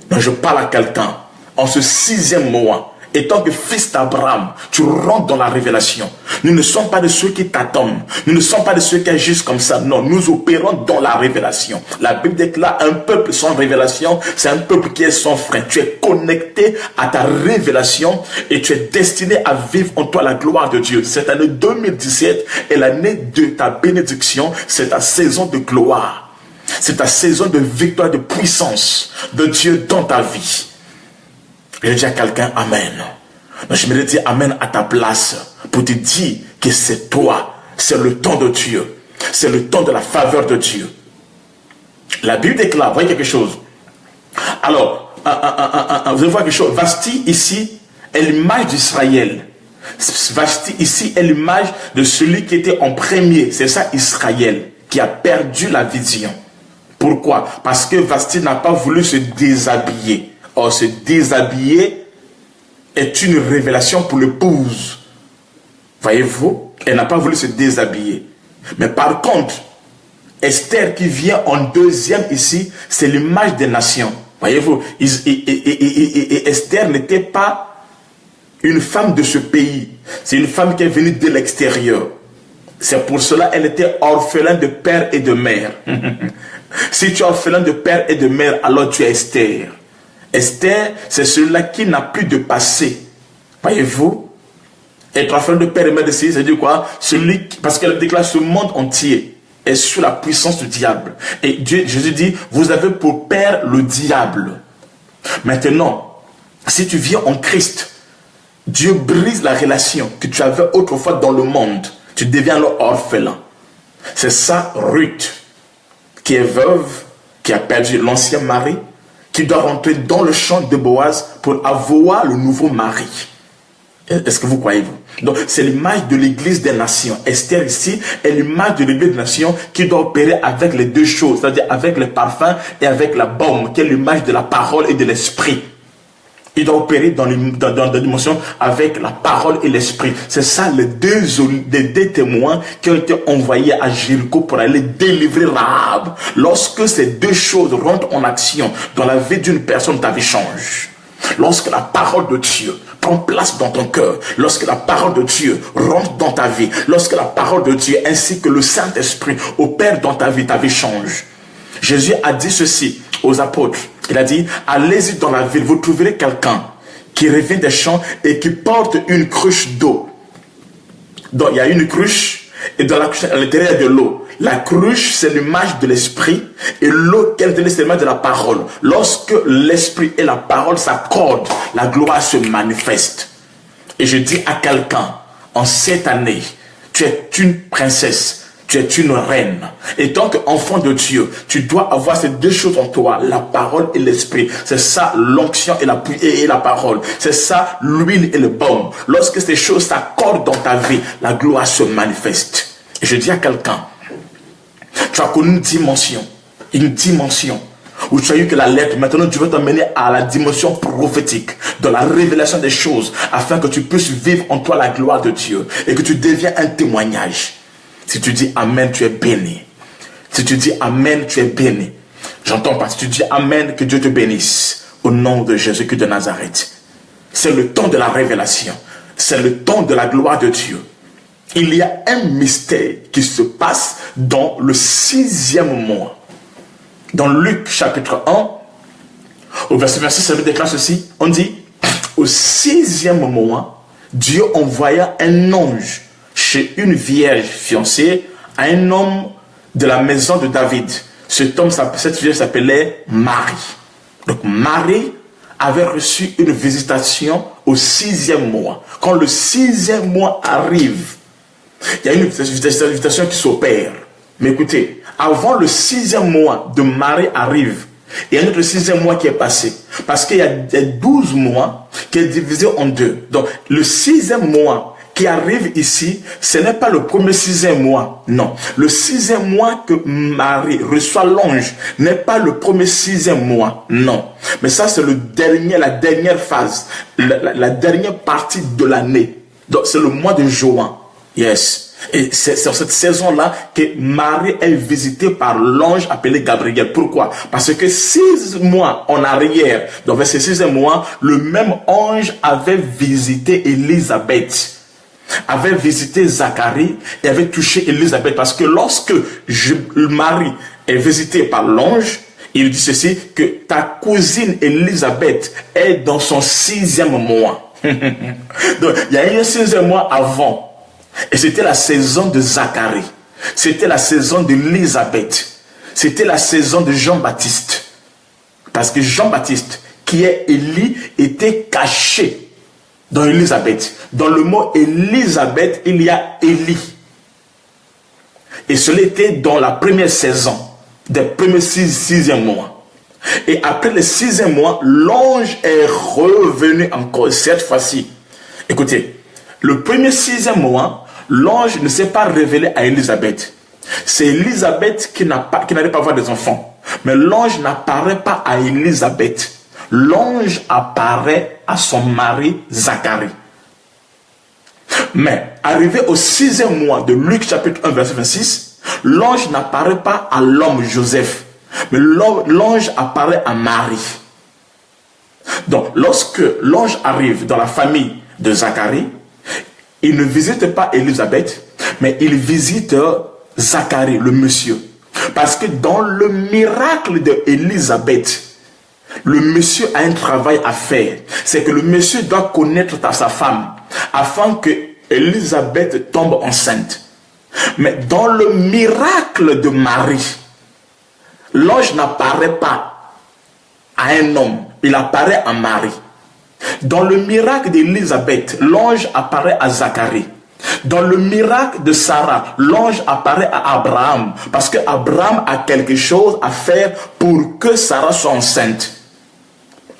Speaker 1: Donc, je parle à quelqu'un. En ce 6e mois, étant que fils d'Abraham, tu rentres dans la révélation. Nous ne sommes pas de ceux qui t'attendent. Nous ne sommes pas de ceux qui agissent comme ça. Non, nous opérons dans la révélation. La Bible déclare un peuple sans révélation, c'est un peuple qui est sans frein. Tu es connecté à ta révélation et tu es destiné à vivre en toi la gloire de Dieu. Cette année 2017 est l'année de ta bénédiction. C'est ta saison de gloire. C'est ta saison de victoire, de puissance de Dieu dans ta vie. Je dis à quelqu'un Amen. Donc je me dis Amen à ta place pour te dire que c'est toi, c'est le temps de Dieu. C'est le temps de la faveur de Dieu. La Bible déclare, voyez quelque chose. Alors, vous allez voir quelque chose. Vasti ici est l'image d'Israël. Vasti ici est l'image de celui qui était en premier. C'est ça Israël, qui a perdu la vision. Pourquoi? Parce que Vasti n'a pas voulu se déshabiller. Or, se déshabiller est une révélation pour l'épouse. Voyez-vous? Elle n'a pas voulu se déshabiller. Mais par contre, Esther qui vient en deuxième ici, c'est l'image des nations. Voyez-vous? Et Esther n'était pas une femme de ce pays. C'est une femme qui est venue de l'extérieur. C'est pour cela qu'elle était orpheline de père et de mère. Si tu es orphelin de père et de mère, alors tu es Esther. Esther, c'est celui-là qui n'a plus de passé. Voyez-vous? Être orphelin de père et mère, c'est-à-dire quoi? Parce qu'elle déclare ce monde entier est sous la puissance du diable. Et Jésus dit, vous avez pour père le diable. Maintenant, si tu viens en Christ, Dieu brise la relation que tu avais autrefois dans le monde. Tu deviens l'orphelin. C'est ça, Ruth, qui est veuve, qui a perdu l'ancien mari, qui doit rentrer dans le champ de Boaz pour avoir le nouveau mari. Est-ce que vous croyez-vous? Donc, c'est l'image de l'église des nations. Esther ici est l'image de l'église des nations qui doit opérer avec les deux choses, c'est-à-dire avec le parfum et avec la baume, qui est l'image de la parole et de l'esprit. Il doit opérer dans la dimension avec la parole et l'esprit. C'est ça les deux témoins qui ont été envoyés à Jéricho pour aller délivrer Rahab. Lorsque ces deux choses rentrent en action dans la vie d'une personne, ta vie change. Lorsque la parole de Dieu prend place dans ton cœur, lorsque la parole de Dieu rentre dans ta vie, lorsque la parole de Dieu ainsi que le Saint-Esprit opère dans ta vie change. Jésus a dit ceci aux apôtres. Il a dit, allez-y dans la ville, vous trouverez quelqu'un qui revient des champs et qui porte une cruche d'eau. Donc il y a une cruche et dans la cruche, à l'intérieur de l'eau. La cruche, c'est l'image de l'esprit et l'eau qu'elle donne, c'est l'image de la parole. Lorsque l'esprit et la parole s'accordent, la gloire se manifeste. Et je dis à quelqu'un, en cette année, tu es une princesse. Tu es une reine. Et tant qu'enfant de Dieu, tu dois avoir ces deux choses en toi, la parole et l'esprit. C'est ça l'onction et la parole. C'est ça l'huile et le baume. Lorsque ces choses s'accordent dans ta vie, la gloire se manifeste. Et je dis à quelqu'un, tu as connu une dimension où tu as eu que la lettre. Maintenant, Dieu veut t'emmener à la dimension prophétique, dans la révélation des choses, afin que tu puisses vivre en toi la gloire de Dieu et que tu deviens un témoignage. Si tu dis Amen, tu es béni. Si tu dis Amen, tu es béni. J'entends pas. Si tu dis Amen, que Dieu te bénisse. Au nom de Jésus-Christ de Nazareth. C'est le temps de la révélation. C'est le temps de la gloire de Dieu. Il y a un mystère qui se passe dans le 6e mois. Dans Luc chapitre 1, au verset 26, ça veut déclarer ceci. On dit, au 6e mois, Dieu envoya un ange chez une vierge fiancée à un homme de la maison de David. Cette vierge s'appelait Marie. Donc Marie avait reçu une visitation au 6e mois. Quand le 6e mois arrive, il y a une visitation qui s'opère. Mais écoutez, avant le 6e mois de Marie arrive, il y a un autre 6e mois qui est passé. Parce qu'il y a 12 mois qui est divisé en deux. Donc le 6e mois qui arrive ici, ce n'est pas le premier 6e mois, non. Le 6e mois que Marie reçoit l'ange n'est pas le premier 6e mois, non. Mais ça, c'est la dernière phase, la dernière partie de l'année. Donc, c'est le mois de juin. Yes. Et c'est sur cette saison-là que Marie est visitée par l'ange appelé Gabriel. Pourquoi? Parce que 6 mois en arrière, dans vers ces 6e mois, le même ange avait visité Élisabeth, avait visité Zacharie et avait touché Élisabeth. Parce que lorsque Marie est visitée par l'ange, il dit ceci, que ta cousine Élisabeth est dans son 6e mois. Donc, il y a eu un 6e mois avant. Et c'était la saison de Zacharie. C'était la saison d'Élisabeth. C'était la saison de Jean-Baptiste. Parce que Jean-Baptiste, qui est Élie, était caché dans Élisabeth. Dans le mot Élisabeth, il y a Élie. Et cela était dans la première saison, des premiers sixième mois. Et après le sixième mois, l'ange est revenu encore cette fois-ci. Écoutez, le premier sixième mois, l'ange ne s'est pas révélé à Élisabeth. C'est Élisabeth qui n'allait pas avoir des enfants. Mais l'ange n'apparaît pas à Élisabeth. L'ange apparaît à son mari Zacharie. Mais arrivé au sixième mois de Luc chapitre 1 verset 26, l'ange n'apparaît pas à l'homme Joseph, mais l'ange apparaît à Marie. Donc lorsque l'ange arrive dans la famille de Zacharie, il ne visite pas Élisabeth, mais il visite Zacharie, le monsieur. Parce que dans le miracle d'Élisabeth, le monsieur a un travail à faire. C'est que le monsieur doit connaître sa femme afin que Élisabeth tombe enceinte. Mais dans le miracle de Marie, l'ange n'apparaît pas à un homme, il apparaît à Marie. Dans le miracle d'Élisabeth, l'ange apparaît à Zacharie. Dans le miracle de Sarah, l'ange apparaît à Abraham parce que Abraham a quelque chose à faire pour que Sarah soit enceinte.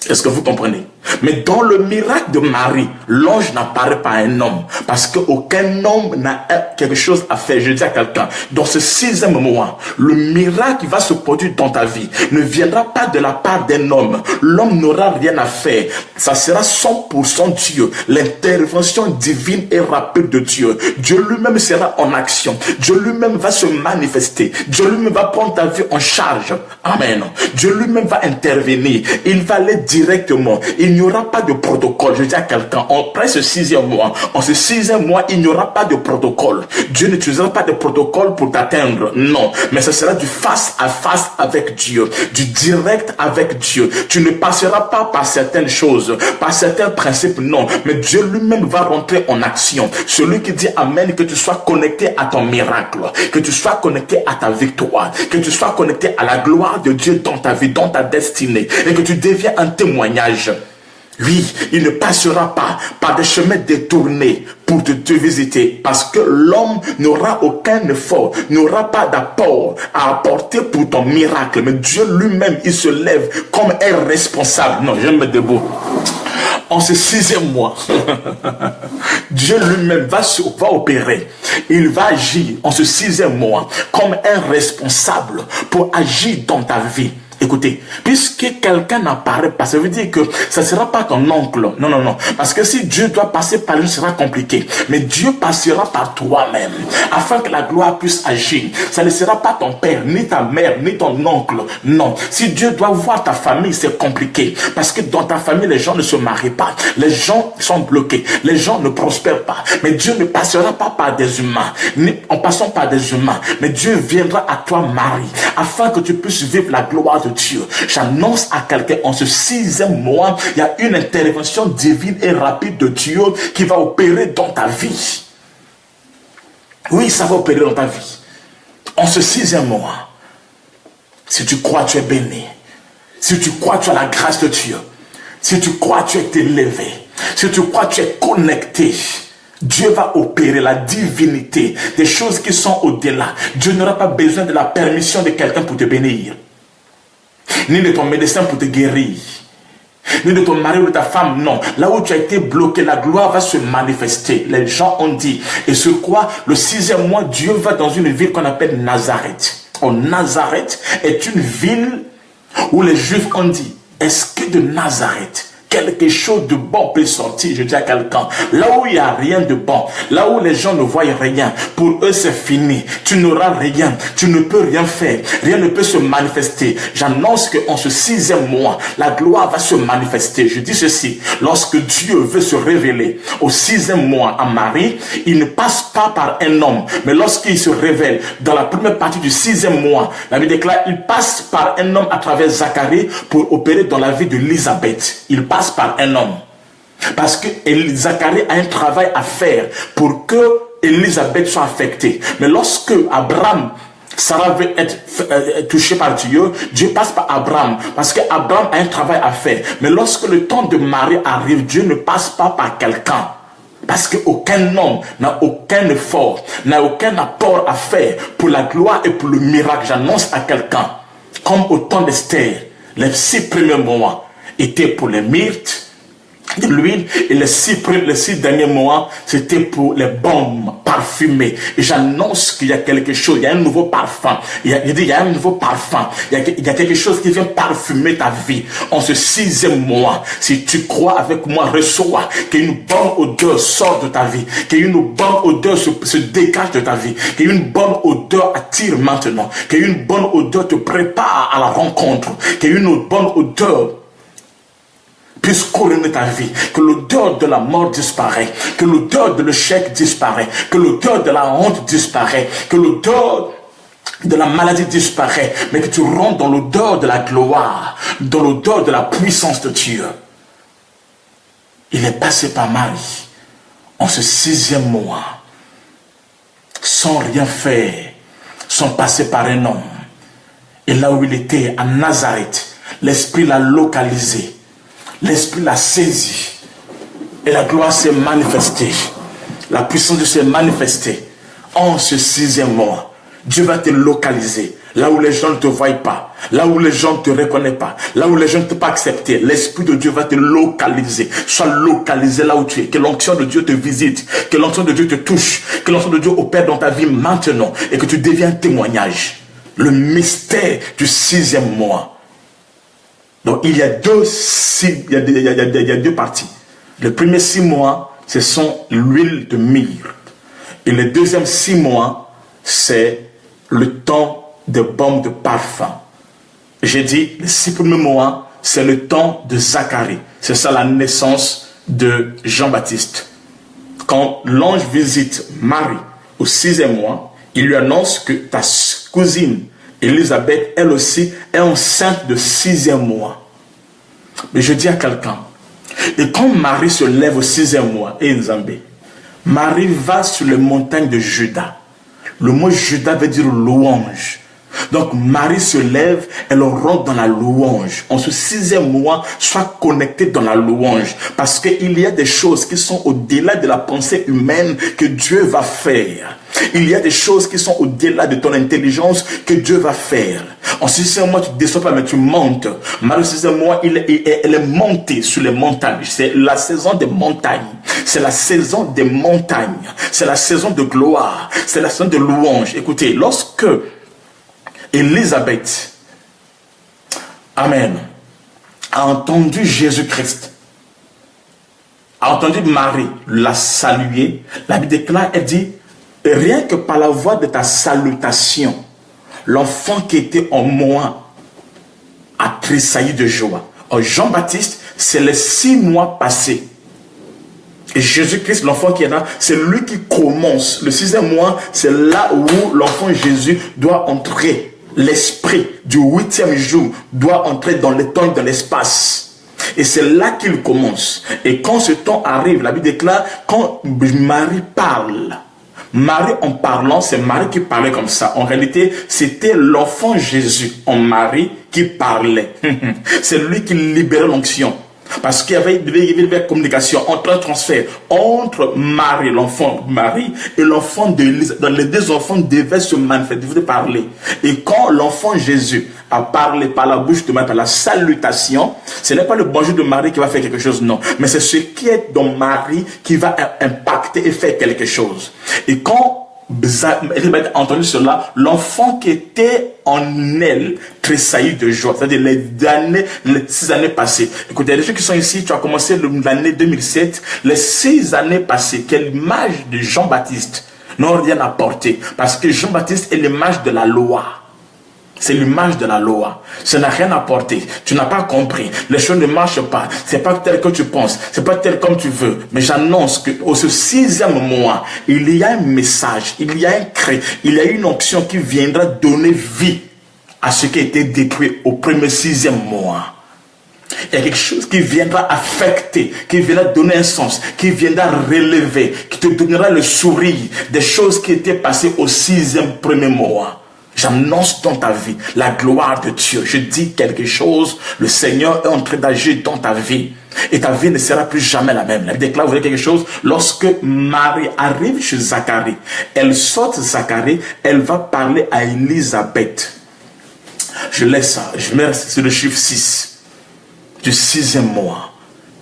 Speaker 1: Est-ce que vous comprenez? Mais dans le miracle de Marie, l'ange n'apparaît pas à un homme parce qu'aucun homme n'a quelque chose à faire. Je dis à quelqu'un, dans ce sixième mois, le miracle qui va se produire dans ta vie ne viendra pas de la part d'un homme. L'homme n'aura rien à faire. Ça sera 100% Dieu. L'intervention divine et rapide de Dieu. Dieu lui-même sera en action. Dieu lui-même va se manifester. Dieu lui-même va prendre ta vie en charge. Amen. Dieu lui-même va intervenir. Il va aller directement. Il n'y aura pas de protocole. Je dis à quelqu'un, après ce sixième mois, en ce sixième mois, il n'y aura pas de protocole. Dieu n'utilisera pas de protocole pour t'atteindre. Non. Mais ce sera du face à face avec Dieu. Du direct avec Dieu. Tu ne passeras pas par certaines choses, par certains principes, non. Mais Dieu lui-même va rentrer en action. Celui qui dit Amen, que tu sois connecté à ton miracle, que tu sois connecté à ta victoire, que tu sois connecté à la gloire de Dieu dans ta vie, dans ta destinée, et que tu deviens un témoignage. Oui, il ne passera pas par des chemins détournés pour te visiter parce que l'homme n'aura aucun effort, n'aura pas d'apport à apporter pour ton miracle. Mais Dieu lui-même, il se lève comme un responsable. Non, je me debout. En ce sixième mois, Dieu lui-même va opérer. Il va agir en ce sixième mois comme un responsable pour agir dans ta vie. Écoutez, puisque quelqu'un n'apparaît pas, ça veut dire que ça ne sera pas ton oncle. Non, non, non. Parce que si Dieu doit passer par lui, ce sera compliqué. Mais Dieu passera par toi-même, afin que la gloire puisse agir. Ça ne sera pas ton père, ni ta mère, ni ton oncle. Non. Si Dieu doit voir ta famille, c'est compliqué. Parce que dans ta famille, les gens ne se marient pas. Les gens sont bloqués. Les gens ne prospèrent pas. Mais Dieu ne passera pas par des humains, ni en passant par des humains. Mais Dieu viendra à toi, Marie, afin que tu puisses vivre la gloire de Dieu. J'annonce à quelqu'un en ce sixième mois, il y a une intervention divine et rapide de Dieu qui va opérer dans ta vie. Oui, ça va opérer dans ta vie. En ce sixième mois, si tu crois, tu es béni. Si tu crois, tu as la grâce de Dieu. Si tu crois, tu es élevé. Si tu crois, tu es connecté. Dieu va opérer la divinité, des choses qui sont au-delà. Dieu n'aura pas besoin de la permission de quelqu'un pour te bénir, ni de ton médecin pour te guérir, ni de ton mari ou de ta femme, non. Là où tu as été bloqué, la gloire va se manifester. Les gens ont dit, et sur quoi le sixième mois, Dieu va dans une ville qu'on appelle Nazareth. Oh, Nazareth est une ville où les Juifs ont dit, est-ce que de Nazareth quelque chose de bon peut sortir? Je dis à quelqu'un, là où il n'y a rien de bon, là où les gens ne voient rien, pour eux c'est fini. Tu n'auras rien, tu ne peux rien faire, rien ne peut se manifester. J'annonce qu'en ce sixième mois, la gloire va se manifester. Je dis ceci, lorsque Dieu veut se révéler au sixième mois à Marie, il ne passe pas par un homme, mais lorsqu'il se révèle dans la première partie du sixième mois, la Bible déclare, il passe par un homme à travers Zacharie pour opérer dans la vie de l'Élisabeth. Il passe par un homme. Parce que Zacharie a un travail à faire pour que Élisabeth soit affectée. Mais lorsque Abraham, Sarah veut être touchée par Dieu, Dieu passe par Abraham. Parce qu'Abraham a un travail à faire. Mais lorsque le temps de Marie arrive, Dieu ne passe pas par quelqu'un. Parce qu'aucun homme n'a aucun effort, n'a aucun apport à faire pour la gloire et pour le miracle. J'annonce à quelqu'un, comme au temps d'Esther, les 6 premiers mois étaient pour les myrtes, de l'huile, et les 6 derniers mois, c'était pour les baumes parfumés. Et j'annonce qu'il y a quelque chose, il y a un nouveau parfum. Il y a un nouveau parfum. Il y a quelque chose qui vient parfumer ta vie. En ce 6e mois, si tu crois avec moi, reçois qu'une bonne odeur sort de ta vie, qu'une bonne odeur se dégage de ta vie, qu'une bonne odeur attire maintenant, qu'une bonne odeur te prépare à la rencontre, qu'une bonne odeur puisse couronner ta vie, que l'odeur de la mort disparaît, que l'odeur de l'échec disparaît, que l'odeur de la honte disparaît, que l'odeur de la maladie disparaît, mais que tu rentres dans l'odeur de la gloire, dans l'odeur de la puissance de Dieu. Il est passé par Marie en ce 6e mois, sans rien faire, sans passer par un homme. Et là où il était, à Nazareth, l'Esprit l'a localisé. L'Esprit l'a saisi et la gloire s'est manifestée. La puissance de Dieu s'est manifestée en ce 6e mois. Dieu va te localiser là où les gens ne te voient pas, là où les gens ne te reconnaissent pas, là où les gens ne t'ont pas accepté. L'Esprit de Dieu va te localiser. Sois localisé là où tu es. Que l'onction de Dieu te visite, que l'onction de Dieu te touche, que l'onction de Dieu opère dans ta vie maintenant et que tu deviens un témoignage. Le mystère du 6e mois. Donc il y a deux parties. Le premier 6 mois, ce sont l'huile de myrrhe. Et le deuxième 6 mois, c'est le temps de baume de parfum. J'ai dit, les 6 premiers mois, c'est le temps de Zacharie. C'est ça la naissance de Jean-Baptiste. Quand l'ange visite Marie au 6e mois, il lui annonce que ta cousine Élisabeth, elle aussi, est enceinte de 6e mois. Mais je dis à quelqu'un, et quand Marie se lève au 6e mois, et Nzambé, Marie va sur les montagnes de Juda. Le mot Juda veut dire louange. Donc Marie se lève, elle rentre dans la louange. En ce 6e mois, sois connecté dans la louange. Parce qu'il y a des choses qui sont au-delà de la pensée humaine que Dieu va faire. Il y a des choses qui sont au-delà de ton intelligence que Dieu va faire. En 6e mois, tu ne descends pas, mais tu montes. Marie, au 6e mois, elle est montée sur les montagnes. C'est la saison des montagnes. C'est la saison des montagnes. C'est la saison de gloire. C'est la saison de louange. Écoutez, lorsque Élisabeth, Amen, a entendu Jésus-Christ, a entendu Marie la saluer, la Bible déclare, elle dit, rien que par la voix de ta salutation, l'enfant qui était en moi a tressailli de joie. Or, Jean-Baptiste, c'est les 6 mois passés. Et Jésus-Christ, l'enfant qui est là, c'est lui qui commence. Le 6e mois, c'est là où l'enfant Jésus doit entrer. L'esprit du 8e jour doit entrer dans le temps et dans l'espace. Et c'est là qu'il commence. Et quand ce temps arrive, la Bible déclare, quand Marie parle, Marie en parlant, c'est Marie qui parlait comme ça. En réalité, c'était l'enfant Jésus en Marie qui parlait. C'est lui qui libérait l'onction. Parce qu'il y avait une communication entre un transfert entre Marie, l'enfant Marie, et l'enfant d'Élise. Dans les 2 enfants devaient se manifester, devaient parler. Et quand l'enfant Jésus a parlé par la bouche de Marie, par la salutation, ce n'est pas le bonjour de Marie qui va faire quelque chose, non. Mais c'est ce qui est dans Marie qui va impacter et faire quelque chose. Et quand Élisabeth a entendu cela, l'enfant qui était en elle tressaillit de joie. C'est-à-dire les 6 années passées. Écoutez, les gens qui sont ici, tu as commencé l'année 2007, les 6 années passées, quelle image de Jean-Baptiste n'ont rien apporté. Parce que Jean-Baptiste est l'image de la loi. C'est l'image de la loi. Ça n'a rien apporté. Tu n'as pas compris. Les choses ne marchent pas. C'est pas tel que tu penses. C'est pas tel comme tu veux. Mais j'annonce que au 6e mois, il y a un message, il y a un cri, il y a une onction qui viendra donner vie à ce qui a été détruit au premier 6e mois. Il y a quelque chose qui viendra affecter, qui viendra donner un sens, qui viendra relever, qui te donnera le sourire des choses qui étaient passées au 6e premier mois. J'annonce dans ta vie la gloire de Dieu. Je dis quelque chose, le Seigneur est en train d'agir dans ta vie. Et ta vie ne sera plus jamais la même. La Bible déclare, vous voyez quelque chose, lorsque Marie arrive chez Zacharie, elle sort Zacharie, elle va parler à Élisabeth. Je laisse ça, je mets sur le chiffre 6, du 6e mois,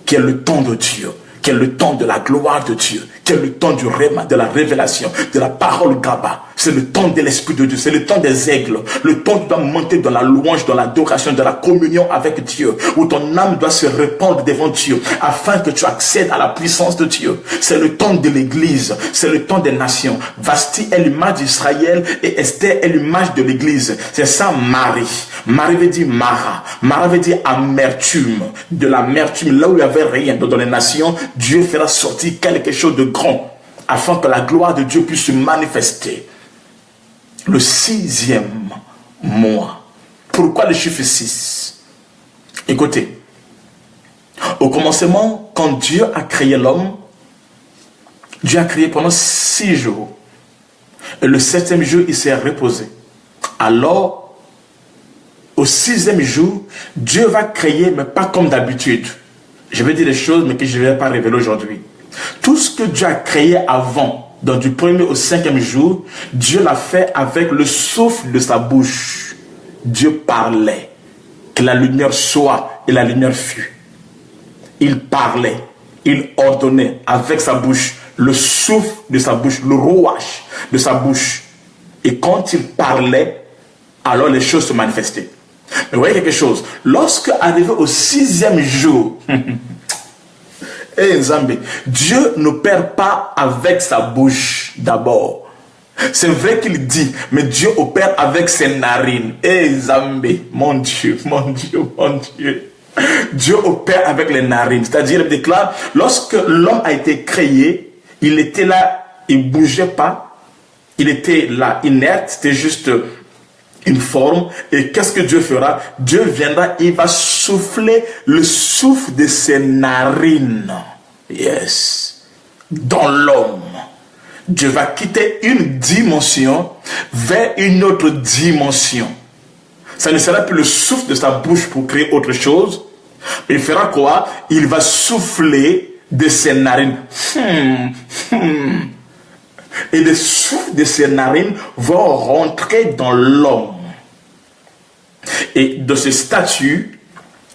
Speaker 1: qui est le temps de Dieu, qui est le temps de la gloire de Dieu, qui est le temps du réma, de la révélation, de la parole Gaba. C'est le temps de l'Esprit de Dieu, c'est le temps des aigles, le temps où tu dois monter dans la louange, dans l'adoration, dans la communion avec Dieu, où ton âme doit se répandre devant Dieu, afin que tu accèdes à la puissance de Dieu. C'est le temps de l'Église, c'est le temps des nations. Vasti est l'image d'Israël et Esther est l'image de l'Église. C'est ça Marie. Marie veut dire Mara. Mara veut dire amertume. De l'amertume, là où il n'y avait rien dans les nations, Dieu fera sortir quelque chose de grand, afin que la gloire de Dieu puisse se manifester. Le 6e mois. Pourquoi le chiffre 6? Écoutez, au commencement, quand Dieu a créé l'homme, Dieu a créé pendant 6 jours. Et le 7e jour, il s'est reposé. Alors, au 6e jour, Dieu va créer, mais pas comme d'habitude. Je vais dire des choses, mais que je ne vais pas révéler aujourd'hui. Tout ce que Dieu a créé avant, donc du 1er au 5e jour, Dieu l'a fait avec le souffle de sa bouche. Dieu parlait, que la lumière soit, et la lumière fut. Il parlait, il ordonnait avec sa bouche, le souffle de sa bouche, le rouage de sa bouche. Et quand il parlait, alors les choses se manifestaient. Mais vous voyez quelque chose, lorsque arrivé au 6e jour, Zambé, Dieu n'opère pas avec sa bouche d'abord. C'est vrai qu'il dit, mais Dieu opère avec ses narines. Zambé, mon Dieu, mon Dieu, mon Dieu. Dieu opère avec les narines. C'est-à-dire, il déclare, lorsque l'homme a été créé, il était là, il ne bougeait pas. Il était là, inerte, c'était juste une forme. Et qu'est-ce que Dieu fera? Dieu viendra, il va souffler le souffle de ses narines. Yes. Dans l'homme. Dieu va quitter une dimension vers une autre dimension. Ça ne sera plus le souffle de sa bouche pour créer autre chose. Mais il fera quoi? Il va souffler de ses narines. Et le souffle de ses narines va rentrer dans l'homme. Et de ce statut,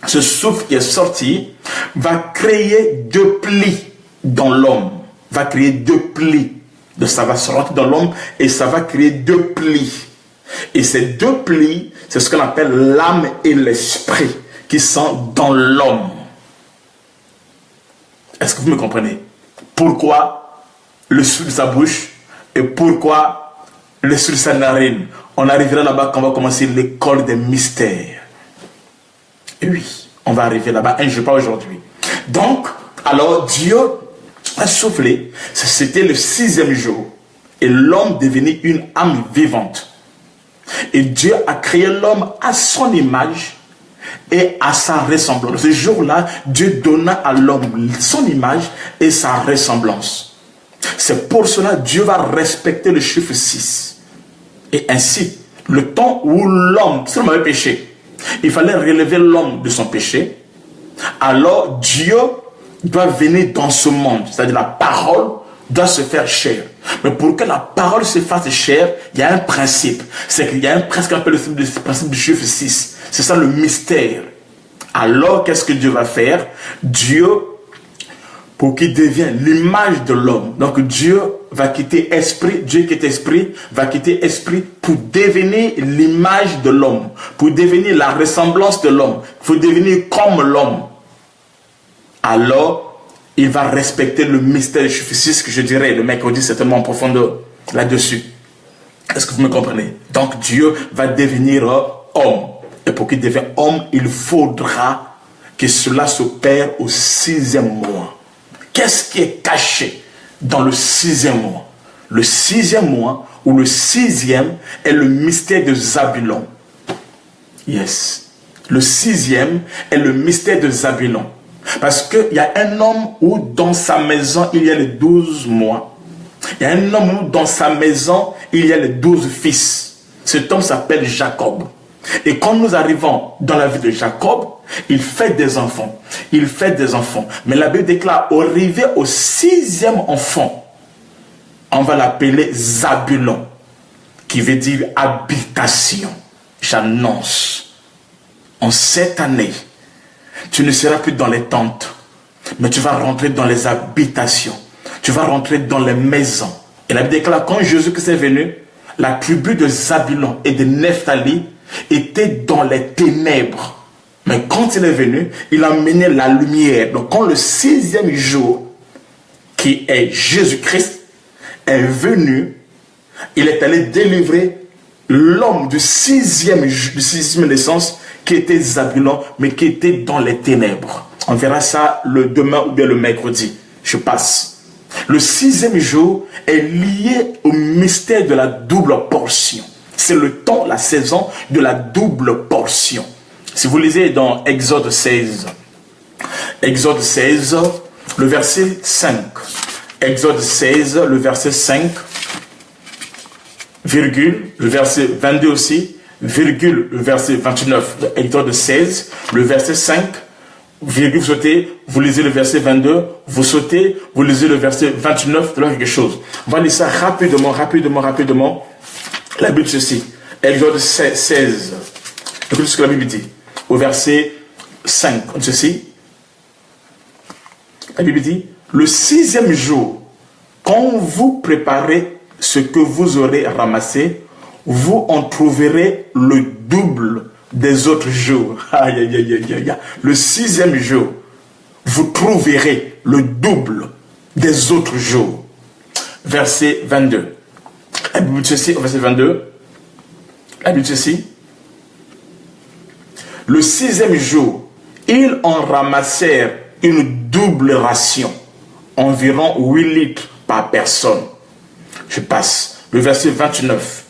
Speaker 1: ce souffle qui est sorti va créer 2 plis dans l'homme. Va créer 2 plis. Donc ça va se rentrer dans l'homme et ça va créer 2 plis. Et ces 2 plis, c'est ce qu'on appelle l'âme et l'esprit qui sont dans l'homme. Est-ce que vous me comprenez? Pourquoi le souffle de sa bouche et pourquoi le souffle de sa narine? On arrivera là-bas quand on va commencer l'école des mystères. Et oui, on va arriver là-bas un jour, pas aujourd'hui. Donc, alors Dieu a soufflé, c'était le 6e jour, et l'homme devenait une âme vivante. Et Dieu a créé l'homme à son image et à sa ressemblance. Ce jour-là, Dieu donna à l'homme son image et sa ressemblance. C'est pour cela que Dieu va respecter le chiffre 6. Et ainsi, le temps où l'homme, si l'homme avait péché, il fallait relever l'homme de son péché, alors Dieu doit venir dans ce monde. C'est-à-dire la parole doit se faire chair. Mais pour que la parole se fasse chair, il y a un principe. C'est qu'il y a un principe qu'on appelle le principe du chiffre 6. C'est ça le mystère. Alors, qu'est-ce que Dieu va faire? Dieu, pour qu'il devienne l'image de l'homme. Donc Dieu va quitter esprit, Dieu qui est esprit, va quitter esprit pour devenir l'image de l'homme, pour devenir la ressemblance de l'homme, pour devenir comme l'homme. Alors, il va respecter le mystère du chiffre 6 que je dirais le mercredi certainement en profondeur là-dessus. Est-ce que vous me comprenez? Donc Dieu va devenir homme. Et pour qu'il devienne homme, il faudra que cela s'opère au 6e mois. Qu'est-ce qui est caché dans le 6e mois? Le 6e mois, ou le 6e, est le mystère de Zabulon. Yes. Le 6e est le mystère de Zabulon. Parce qu'il y a un homme où dans sa maison, il y a les 12 mois. Il y a un homme où dans sa maison, il y a les 12 fils. Cet homme s'appelle Jacob. Et quand nous arrivons dans la vie de Jacob, il fait des enfants. Il fait des enfants. Mais la Bible déclare, arrivé au 6e enfant, on va l'appeler Zabulon, qui veut dire habitation. J'annonce, en cette année, tu ne seras plus dans les tentes, mais tu vas rentrer dans les habitations. Tu vas rentrer dans les maisons. Et la Bible déclare, quand Jésus-Christ est venu, la tribu de Zabulon et de Nephtali était dans les ténèbres. Mais quand il est venu, il a mené la lumière. Donc quand le 6e jour, qui est Jésus-Christ, est venu, il est allé délivrer l'homme du 6e naissance, qui était Zabulon, mais qui était dans les ténèbres. On verra ça le demain ou bien le mercredi. Je passe. Le 6e jour est lié au mystère de la double portion. C'est le temps, la saison de la double portion. Si vous lisez dans Exode 16, le verset 5. Exode 16, le verset 5, virgule, le verset 22 aussi, virgule, le verset 29. Exode 16, le verset 5, virgule, vous sautez, vous lisez le verset 22, vous sautez, vous lisez le verset 29, de là quelque chose. On va lire ça rapidement. La Bible dit ceci. Exode 16. Écoutez ce que la Bible dit. Au verset 5. Ceci. La Bible dit, le 6e jour, quand vous préparez ce que vous aurez ramassé, vous en trouverez le double des autres jours. Aïe, aïe, aïe, aïe. Le 6e jour, vous trouverez le double des autres jours. Verset 22. La Bible dit ceci, verset 22. La Bible dit ceci. Le 6e jour, ils en ramassèrent une double ration, environ 8 litres par personne. Je passe. Le verset 29.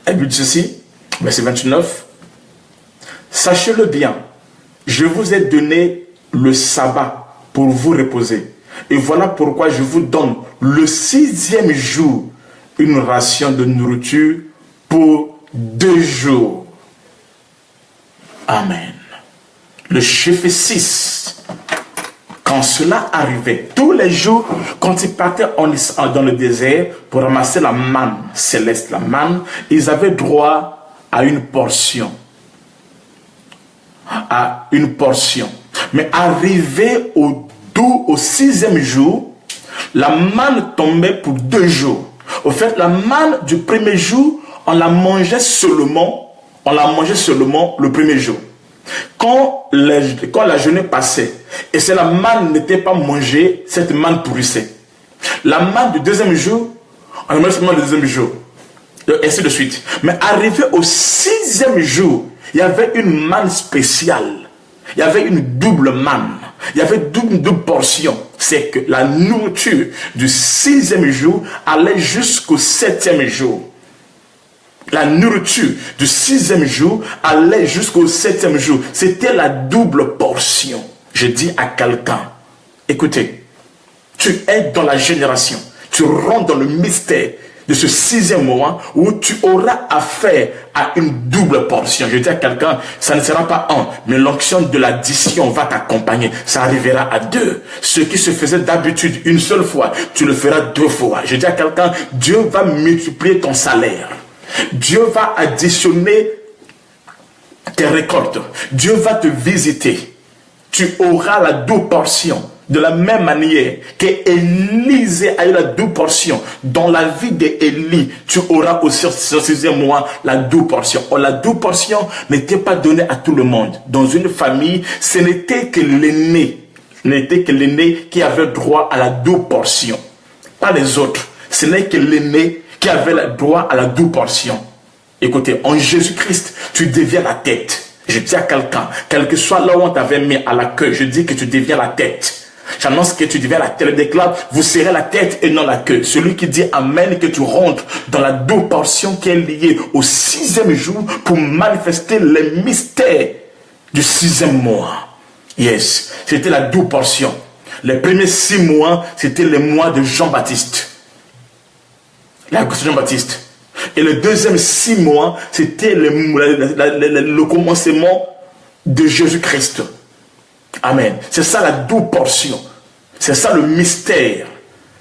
Speaker 1: La Bible dit ceci, verset 29. Sachez-le bien, je vous ai donné le sabbat pour vous reposer. Et voilà pourquoi je vous donne le 6e jour une ration de nourriture pour 2 jours. Amen. Le chiffre 6. Quand cela arrivait, tous les jours, quand ils partaient dans le désert pour ramasser la manne céleste, la manne, ils avaient droit à une portion. À une portion. Mais arrivé au 6e jour, la manne tombait pour 2 jours. Au fait, la manne du premier jour, on la mangeait seulement le premier jour. Quand la journée passait, et si la manne n'était pas mangée, cette manne pourrissait. La manne du 2e jour, on la mangeait seulement le 2e jour. Et ainsi de suite. Mais arrivé au 6e jour, il y avait une manne spéciale. Il y avait une double manne. Il y avait une double portion. C'est que la nourriture du 6e jour allait jusqu'au 7e jour. La nourriture du 6e jour allait jusqu'au 7e jour. C'était la double portion. Je dis à quelqu'un, écoutez, tu es dans la génération, tu rentres dans le mystère de ce 6e mois où tu auras affaire à une double portion. Je dis à quelqu'un, ça ne sera pas 1, mais l'onction de l'addition va t'accompagner. Ça arrivera à 2. Ce qui se faisait d'habitude une seule fois, tu le feras 2 fois. Je dis à quelqu'un, Dieu va multiplier ton salaire. Dieu va additionner tes récoltes. Dieu va te visiter. Tu auras la double portion. De la même manière qu'Élisée a eu la double portion, dans la vie d'Élie, tu auras aussi ce 6e mois la double portion. Or, la double portion n'était pas donnée à tout le monde. Dans une famille, ce n'était que l'aîné. Qui avait droit à la double portion. Pas les autres. Ce n'est que l'aîné qui avait le droit à la double portion. Écoutez, en Jésus-Christ, tu deviens la tête. Je dis à quelqu'un, quel que soit là où on t'avait mis à l'accueil, je dis que tu deviens la tête. J'annonce que tu deviens la tête. Je déclare, vous serez la tête et non la queue. Celui qui dit amen, que tu rentres dans la double portion qui est liée au 6e jour pour manifester les mystères du 6e mois. Yes, c'était la double portion. Les premiers 6 mois, c'était les mois de Jean-Baptiste. La Jean-Baptiste. Et le deuxième 6 mois, c'était le commencement de Jésus-Christ. Amen. C'est ça la double portion. C'est ça le mystère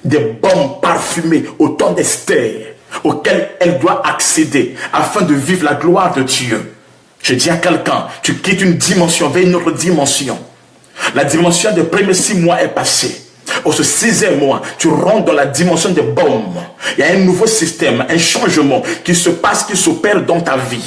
Speaker 1: des bombes parfumées au temps d'Esther, auquel elle doit accéder afin de vivre la gloire de Dieu. Je dis à quelqu'un, tu quittes une dimension vers une autre dimension. La dimension des premiers 6 mois est passée. Au 6e mois, tu rentres dans la dimension des bombes. Il y a un nouveau système, un changement qui se passe, qui s'opère dans ta vie.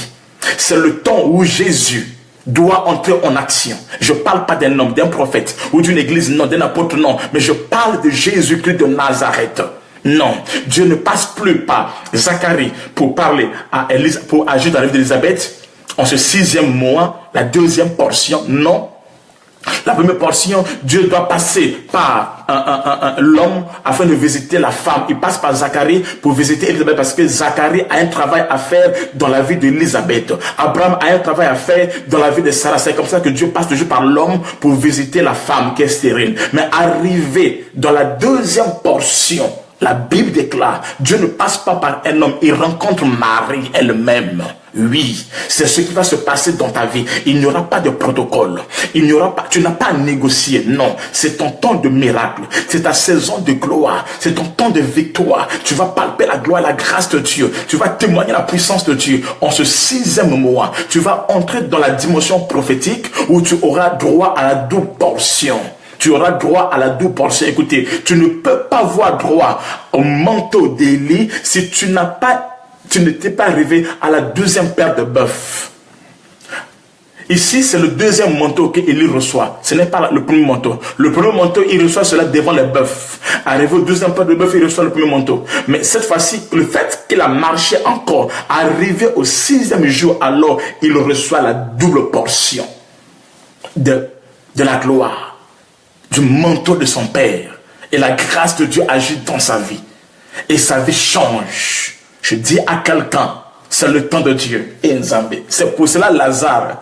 Speaker 1: C'est le temps où Jésus doit entrer en action. Je ne parle pas d'un homme, d'un prophète ou d'une église, non, d'un apôtre, non. Mais je parle de Jésus-Christ de Nazareth. Non, Dieu ne passe plus par Zacharie pour parler à Élise, pour agir dans la vie d'Élisabeth. En ce 6e mois, la deuxième portion, non. La première portion, Dieu doit passer par l'homme afin de visiter la femme. Il passe par Zacharie pour visiter Élisabeth parce que Zacharie a un travail à faire dans la vie d'Élisabeth. Abraham a un travail à faire dans la vie de Sarah. C'est comme ça que Dieu passe toujours par l'homme pour visiter la femme qui est stérile. Mais arrivé dans la deuxième portion, la Bible déclare, Dieu ne passe pas par un homme, il rencontre Marie elle-même. Oui, c'est ce qui va se passer dans ta vie. Il n'y aura pas de protocole. Il n'y aura pas, tu n'as pas à négocier. Non, c'est ton temps de miracle. C'est ta saison de gloire. C'est ton temps de victoire. Tu vas palper la gloire, la grâce de Dieu. Tu vas témoigner la puissance de Dieu. En ce 6e mois, tu vas entrer dans la dimension prophétique où tu auras droit à la double portion. Tu auras droit à la double portion. Écoutez, tu ne peux pas avoir droit au manteau d'Élie si tu n'étais pas arrivé à la deuxième paire de bœuf. Ici, c'est le deuxième manteau qu'Élie reçoit. Ce n'est pas le premier manteau. Le premier manteau, il reçoit cela devant les bœufs. Arrivé au deuxième paire de bœuf, il reçoit le premier manteau. Mais cette fois-ci, le fait qu'il a marché encore, arrivé au 6e jour, alors il reçoit la double portion de la gloire, du manteau de son Père. Et la grâce de Dieu agit dans sa vie. Et sa vie change. Je dis à quelqu'un, c'est le temps de Dieu. Et Nzambé. C'est pour cela Lazare,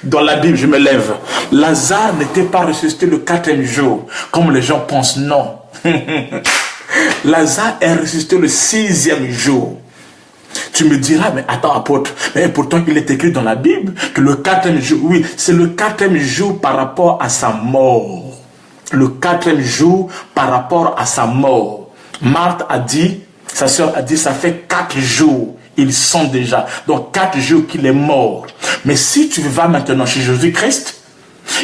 Speaker 1: dans la Bible, je me lève. Lazare n'était pas ressuscité le 4e jour, comme les gens pensent, non. Lazare est ressuscité le 6e jour. Tu me diras, mais attends, apôtre, mais pourtant il est écrit dans la Bible que le 4e jour, oui, c'est le 4e jour par rapport à sa mort. Le 4e jour par rapport à sa mort. Marthe a dit, sa sœur a dit, ça fait 4 jours, ils sont déjà. Donc 4 jours qu'il est mort. Mais si tu vas maintenant chez Jésus-Christ,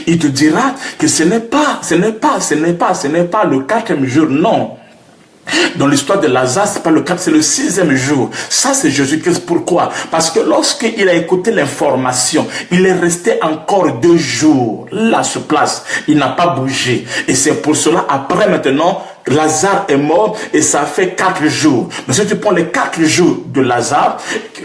Speaker 1: il te dira que ce n'est pas le 4e jour, non. Dans l'histoire de Lazare, c'est pas le 4, c'est le 6e jour. Ça, c'est Jésus-Christ. Pourquoi? Parce que lorsqu'il a écouté l'information, il est resté encore 2 jours là sur place. Il n'a pas bougé. Et c'est pour cela, après maintenant, Lazare est mort et ça fait 4 jours. Mais si tu prends les 4 jours de Lazare,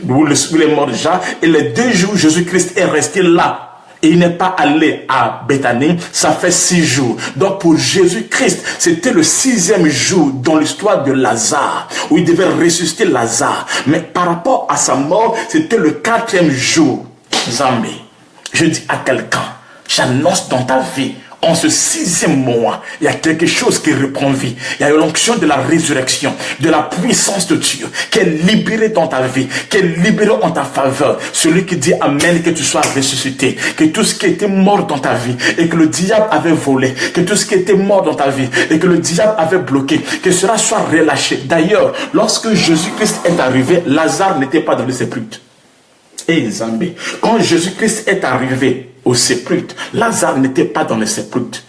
Speaker 1: où il est mort déjà, et les 2 jours, Jésus-Christ est resté là. Et il n'est pas allé à Béthanie, ça fait 6 jours. Donc pour Jésus-Christ, c'était le 6e jour dans l'histoire de Lazare, où il devait ressusciter Lazare. Mais par rapport à sa mort, c'était le 4e jour. Zambé, je dis à quelqu'un, j'annonce dans ta vie, en ce 6e mois, il y a quelque chose qui reprend vie. Il y a l'onction de la résurrection, de la puissance de Dieu, qui est libérée dans ta vie, qui est libérée en ta faveur. Celui qui dit Amen, que tu sois ressuscité, que tout ce qui était mort dans ta vie, et que le diable avait volé, que tout ce qui était mort dans ta vie, et que le diable avait bloqué, que cela soit relâché. D'ailleurs, lorsque Jésus-Christ est arrivé, Lazare n'était pas dans le sépulcre. Et Zambé, quand Jésus-Christ est arrivé au sépulcre, Lazare n'était pas dans le sépulcre,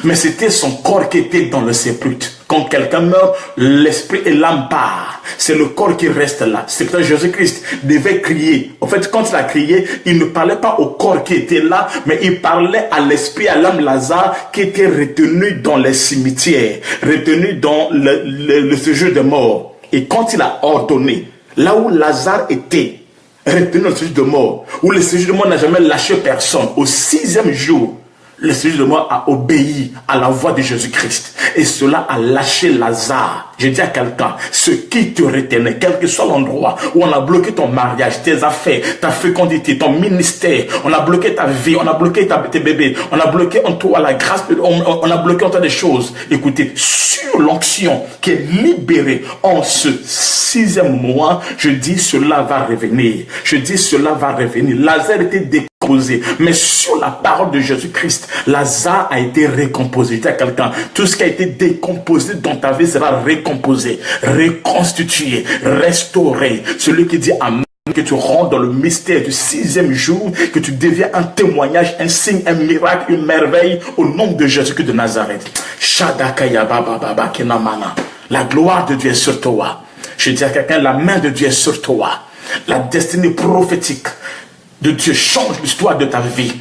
Speaker 1: mais c'était son corps qui était dans le sépulcre. Quand quelqu'un meurt, l'esprit et l'âme partent. C'est le corps qui reste là. C'est que Jésus-Christ devait crier. En fait, quand il a crié, il ne parlait pas au corps qui était là, mais il parlait à l'esprit, à l'âme Lazare qui était retenu dans les cimetières, retenu dans le séjour des morts. Et quand il a ordonné, là où Lazare était, retenu dans le séjour de mort, où le séjour de mort n'a jamais lâché personne, au 6e jour, le séjour de mort a obéi à la voix de Jésus-Christ. Et cela a lâché Lazare Je dis à quelqu'un, ce qui te retenait, quel que soit l'endroit où on a bloqué ton mariage, tes affaires, ta fécondité, ton ministère, on a bloqué ta vie, on a bloqué tes bébés, on a bloqué en toi la grâce, on a bloqué en toi des choses. Écoutez, sur l'onction qui est libérée en ce 6e mois, je dis cela va revenir. Je dis cela va revenir. Lazare était décomposé, mais sur la parole de Jésus-Christ, Lazare a été récomposé. Je dis à quelqu'un, tout ce qui a été décomposé dans ta vie sera récomposé, reconstitué, restauré. Celui qui dit amen, que tu rentres dans le mystère du 6e jour, que tu deviens un témoignage, un signe, un miracle, une merveille au nom de Jésus-Christ de Nazareth. La gloire de Dieu est sur toi. Je dis à quelqu'un, la main de Dieu est sur toi. La destinée prophétique de Dieu change l'histoire de ta vie.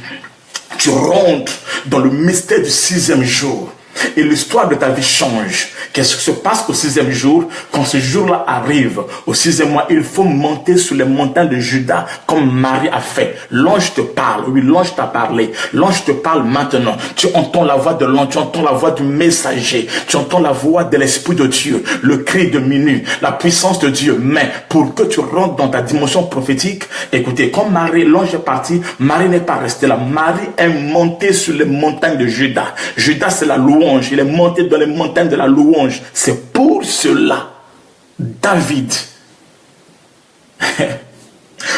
Speaker 1: Tu rentres dans le mystère du 6e jour. Et l'histoire de ta vie change. Qu'est-ce qui se passe au 6e jour? Quand ce jour-là arrive, au 6e mois, il faut monter sur les montagnes de Juda, comme Marie a fait. L'ange te parle. Oui, l'ange t'a parlé. L'ange te parle maintenant. Tu entends la voix de l'ange, tu entends la voix du messager, tu entends la voix de l'Esprit de Dieu, le cri de minuit, la puissance de Dieu. Mais pour que tu rentres dans ta dimension prophétique, écoutez, comme Marie, l'ange est parti, Marie n'est pas restée là. Marie est montée sur les montagnes de Juda. Juda, c'est la louange. Il est monté dans les montagnes de la louange. C'est pour cela, David,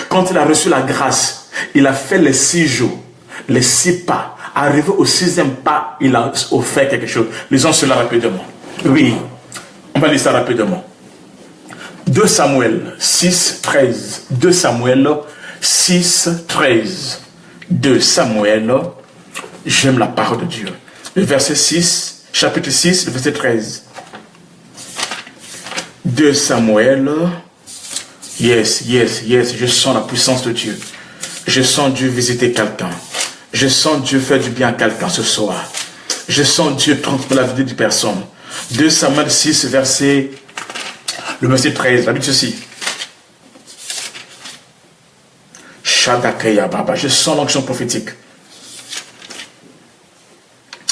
Speaker 1: quand il a reçu la grâce, il a fait les 6 jours, les 6 pas. Arrivé au 6e pas, il a offert quelque chose. Lisons cela rapidement. Oui, on va lire ça rapidement. 2 Samuel 6, 13. 2 Samuel 6, 13. 2 Samuel, j'aime la parole de Dieu. Le verset 6, chapitre 6, le verset 13. 2 Samuel. Yes, je sens la puissance de Dieu. Je sens Dieu visiter quelqu'un. Je sens Dieu faire du bien à quelqu'un ce soir. Je sens Dieu transformer la vie d'une personne. 2 Samuel 6, le verset 13. La Bible dit ceci. Shadakeya Baba. Je sens l'onction prophétique.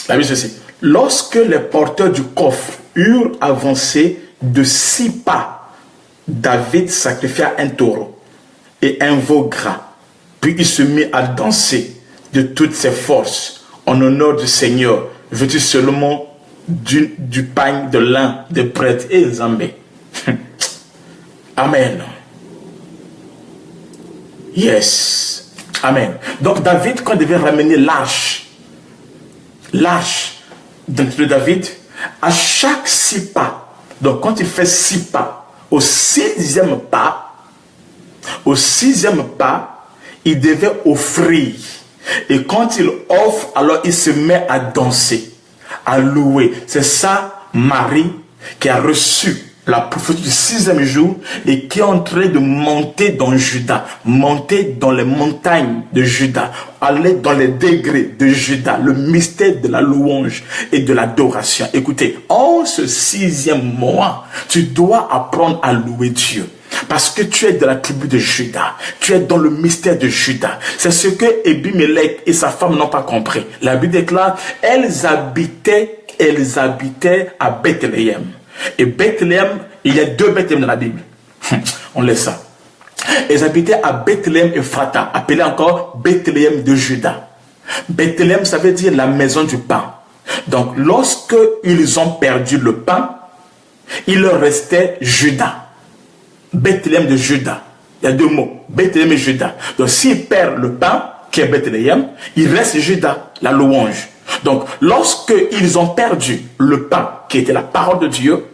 Speaker 1: La Bible dit ceci. Lorsque les porteurs du coffre eurent avancé de 6 pas, David sacrifia un taureau et un veau gras. Puis il se mit à danser de toutes ses forces en honneur du Seigneur, vêtu seulement du pagne de lin des prêtres et zambé. Amen. Yes. Amen. Donc David, quand il devait ramener l'arche de David, à chaque 6 pas, donc quand il fait 6 pas, au 6e pas, il devait offrir. Et quand il offre, alors il se met à danser, à louer. C'est ça, Marie, qui a reçu la prophétie du 6e jour et qui est en train de monter dans Juda, monter dans les montagnes de Juda, aller dans les degrés de Juda, le mystère de la louange et de l'adoration. Écoutez, en ce 6e mois, tu dois apprendre à louer Dieu. Parce que tu es de la tribu de Juda. Tu es dans le mystère de Juda. C'est ce que Abimelech et sa femme n'ont pas compris. La Bible déclare, elles habitaient à Bethléem. Et Bethléem, il y a 2 Bethléem dans la Bible. On laisse ça. Elles habitaient à Bethléem Ephrata, appelé encore Bethléem de Juda. Bethléem, ça veut dire la maison du pain. Donc, lorsque ils ont perdu le pain, il leur restait Juda. Bethléem de Juda. Il y a 2 mots, Bethléem et Juda. Donc, s'ils perdent le pain, qui est Bethléem, il reste Juda, la louange. Donc, lorsqu'ils ont perdu le pain, qui était la parole de Dieu,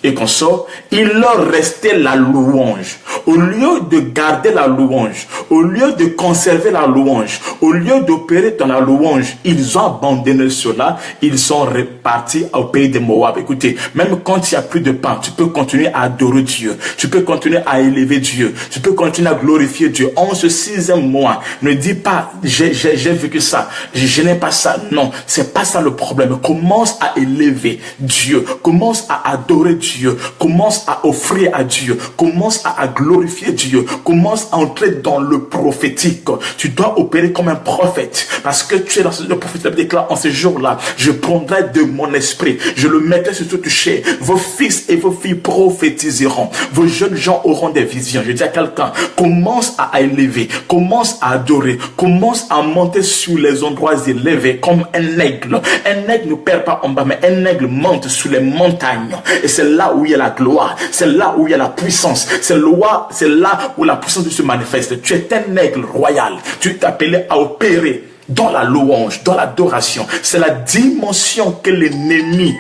Speaker 1: et qu'on sort, il leur restait la louange. Au lieu de garder la louange, au lieu de conserver la louange, au lieu d'opérer dans la louange, ils ont abandonné cela, ils sont repartis au pays de Moab. Écoutez, même quand il n'y a plus de pain, tu peux continuer à adorer Dieu, tu peux continuer à élever Dieu, tu peux continuer à glorifier Dieu. En ce 6e mois, ne dis pas, j'ai vécu ça, je n'ai pas ça. Non, c'est pas ça le problème. Commence à élever Dieu, commence à adorer Dieu. Dieu, commence à offrir à Dieu, commence à glorifier Dieu, commence à entrer dans le prophétique. Tu dois opérer comme un prophète parce que tu es dans le prophète déclare en ces jours-là, je prendrai de mon esprit, je le mettrai sur toute chair. Vos fils et vos filles prophétiseront. Vos jeunes gens auront des visions. Je dis à quelqu'un, commence à élever, commence à adorer, commence à monter sur les endroits élevés comme un aigle. Un aigle ne perd pas en bas, mais un aigle monte sur les montagnes. Et c'est là où il y a la gloire, c'est là où il y a la puissance, c'est là où la puissance se manifeste. Tu es un aigle royal. Tu es appelé à opérer dans la louange, dans l'adoration. C'est la dimension que l'ennemi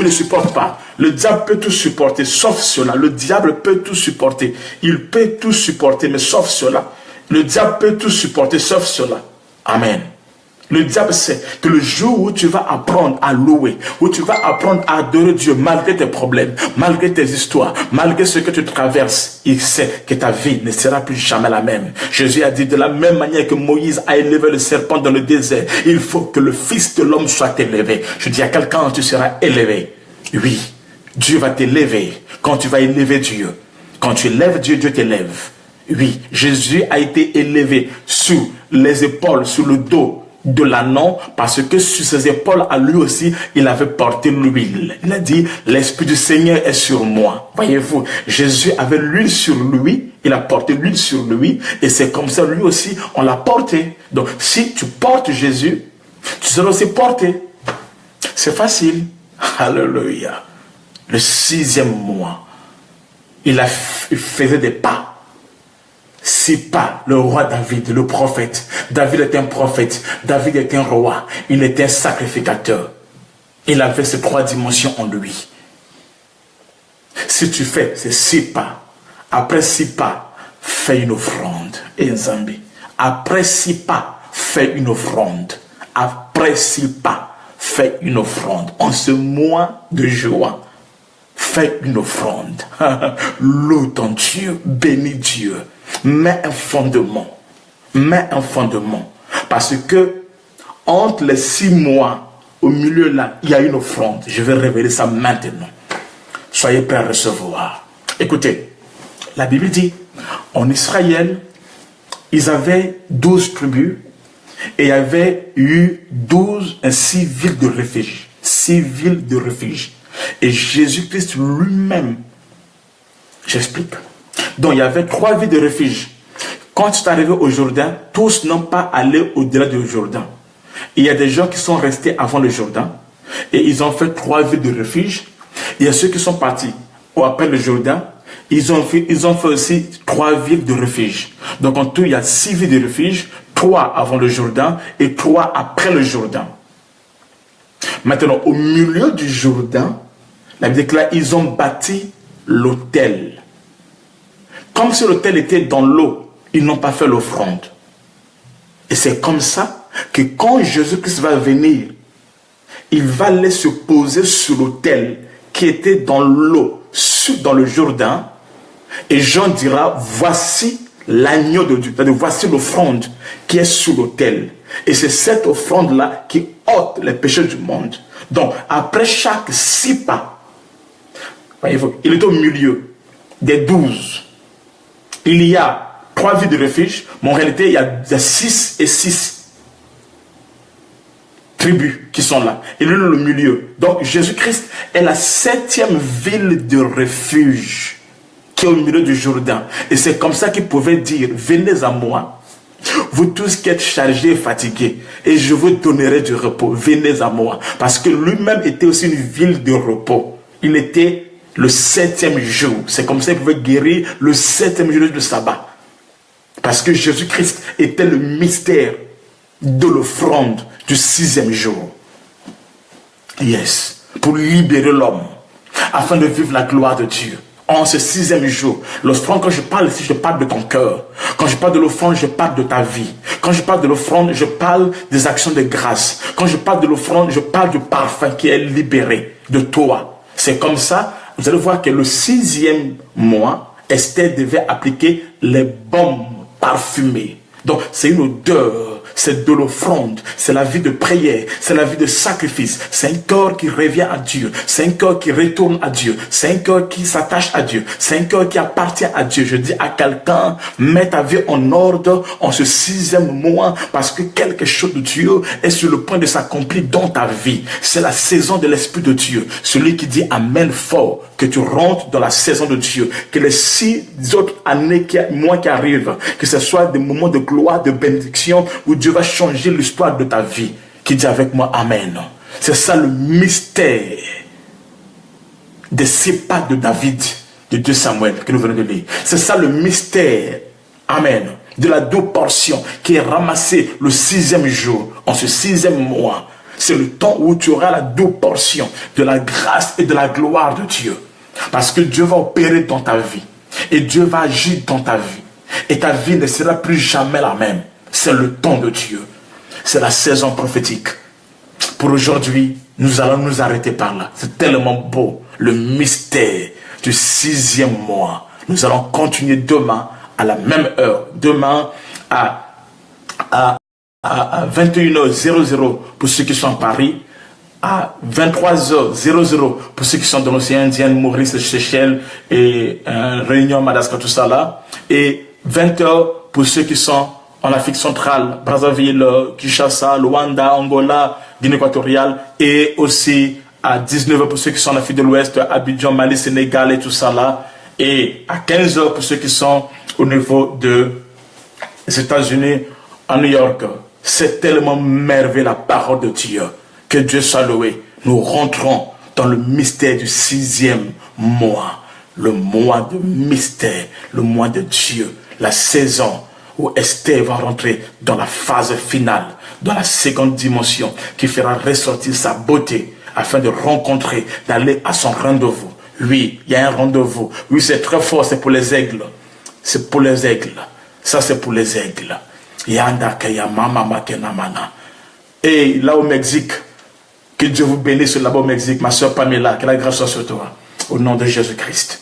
Speaker 1: ne supporte pas. Le diable peut tout supporter, sauf cela. Le diable peut tout supporter. Il peut tout supporter, mais sauf cela. Le diable peut tout supporter, sauf cela. Amen. Le diable sait que le jour où tu vas apprendre à louer, où tu vas apprendre à adorer Dieu malgré tes problèmes, malgré tes histoires, malgré ce que tu traverses, il sait que ta vie ne sera plus jamais la même. Jésus a dit de la même manière que Moïse a élevé le serpent dans le désert, il faut que le Fils de l'homme soit élevé. Je dis à quelqu'un, tu seras élevé. Oui, Dieu va t'élever quand tu vas élever Dieu. Quand tu élèves Dieu, Dieu t'élève. Oui, Jésus a été élevé sur les épaules, sur le dos de l'ânon, parce que sur ses épaules, à lui aussi, il avait porté l'huile. Il a dit, l'Esprit du Seigneur est sur moi. Voyez-vous, Jésus avait l'huile sur lui, il a porté l'huile sur lui, et c'est comme ça, lui aussi, on l'a porté. Donc, si tu portes Jésus, tu seras aussi porté. C'est facile. Alléluia. Le 6e mois, il faisait des pas. 6 pas, le roi David, le prophète. David était un prophète, David était un roi, il était un sacrificateur. Il avait ces 3 dimensions en lui. Si tu fais ces 6 pas, après 6 pas, fais une offrande. Et Nzambi, après 6 pas, fais une offrande. Après 6 pas, fais une offrande. En ce mois de juin, fais une offrande. Loue ton Dieu, bénis Dieu. Mets un fondement. Mets un fondement. Parce que entre les 6 mois, au milieu là, il y a une offrande. Je vais révéler ça maintenant. Soyez prêts à recevoir. Écoutez, la Bible dit, en Israël, ils avaient 12 tribus et il y avait eu 6 villes de refuge. 6 villes de refuge. Et Jésus-Christ lui-même, j'explique. Donc il y avait 3 villes de refuge. Quand tu es arrivé au Jourdain, tous n'ont pas allé au-delà du Jourdain. Il y a des gens qui sont restés avant le Jourdain et ils ont fait 3 villes de refuge. Il y a ceux qui sont partis après le Jourdain. Ils ont fait aussi 3 villes de refuge. Donc en tout, il y a 6 villes de refuge, 3 avant le Jourdain et 3 après le Jourdain. Maintenant, au milieu du Jourdain, la Bible déclare, ils ont bâti l'autel. Comme si l'autel était dans l'eau, ils n'ont pas fait l'offrande. Et c'est comme ça que quand Jésus-Christ va venir, il va aller se poser sur l'autel qui était dans l'eau, dans le Jourdain. Et Jean dira, voici l'agneau de Dieu. C'est-à-dire, voici l'offrande qui est sous l'autel. Et c'est cette offrande-là qui ôte les péchés du monde. Donc, après chaque 6 pas, voyez-vous, il est au milieu des 12. Il y a 3 villes de refuge, mais en réalité, il y a 6 et 6 tribus qui sont là. Il est dans le milieu. Donc, Jésus-Christ est la 7e ville de refuge qui est au milieu du Jourdain. Et c'est comme ça qu'il pouvait dire, venez à moi, vous tous qui êtes chargés et fatigués, et je vous donnerai du repos. Venez à moi. Parce que lui-même était aussi une ville de repos. Il était le 7e jour. C'est comme ça qu'il pouvait guérir le 7e jour du sabbat. Parce que Jésus-Christ était le mystère de l'offrande du 6e jour. Yes. Pour libérer l'homme. Afin de vivre la gloire de Dieu. En ce 6e jour, l'offrande, quand je parle ici, je parle de ton cœur. Quand je parle de l'offrande, je parle de ta vie. Quand je parle de l'offrande, je parle des actions de grâce. Quand je parle de l'offrande, je parle du parfum qui est libéré de toi. C'est comme ça, vous allez voir que le 6e mois, Esther devait appliquer les baumes parfumés. Donc, c'est une odeur, c'est de l'offrande, c'est la vie de prière, c'est la vie de sacrifice. C'est un cœur qui revient à Dieu, c'est un cœur qui retourne à Dieu, c'est un cœur qui s'attache à Dieu, c'est un cœur qui appartient à Dieu. Je dis à quelqu'un, mets ta vie en ordre en ce 6e mois, parce que quelque chose de Dieu est sur le point de s'accomplir dans ta vie. C'est la saison de l'Esprit de Dieu. Celui qui dit Amen fort, que tu rentres dans la saison de Dieu, que les 6 autres années, mois qui arrivent, que ce soit des moments de gloire, de bénédiction, où Dieu va changer l'histoire de ta vie. Qui dit avec moi Amen. C'est ça le mystère des 6 pas de David, de 2 Samuel, que nous venons de lire. C'est ça le mystère, Amen, de la double portion qui est ramassée le 6e jour, en ce 6e mois. C'est le temps où tu auras la double portion de la grâce et de la gloire de Dieu. Parce que Dieu va opérer dans ta vie. Et Dieu va agir dans ta vie. Et ta vie ne sera plus jamais la même. C'est le temps de Dieu. C'est la saison prophétique. Pour aujourd'hui, nous allons nous arrêter par là. C'est tellement beau. Le mystère du 6e mois. Nous allons continuer demain à la même heure. Demain à 21h00 pour ceux qui sont à Paris, à 23h00 pour ceux qui sont dans l'océan Indien, Maurice, Seychelles et Réunion, Madagascar, tout ça là, et 20h pour ceux qui sont en Afrique centrale, Brazzaville, Kinshasa, Luanda, Angola, Guinée équatoriale, et aussi à 19h pour ceux qui sont en Afrique de l'Ouest, Abidjan, Mali, Sénégal et tout ça là, et à 15h pour ceux qui sont au niveau des États-Unis, à New York. C'est tellement merveilleux la parole de Dieu. Que Dieu soit loué. Nous rentrons dans le mystère du 6e mois. Le mois de mystère. Le mois de Dieu. La saison où Esther va rentrer dans la phase finale. Dans la seconde dimension. Qui fera ressortir sa beauté. Afin de rencontrer, d'aller à son rendez-vous. Oui, il y a un rendez-vous. Oui, c'est très fort. C'est pour les aigles. C'est pour les aigles. Ça, c'est pour les aigles. Et là au Mexique, que Dieu vous bénisse là-bas au Mexique, ma soeur Pamela, que la grâce soit sur toi, au nom de Jésus-Christ.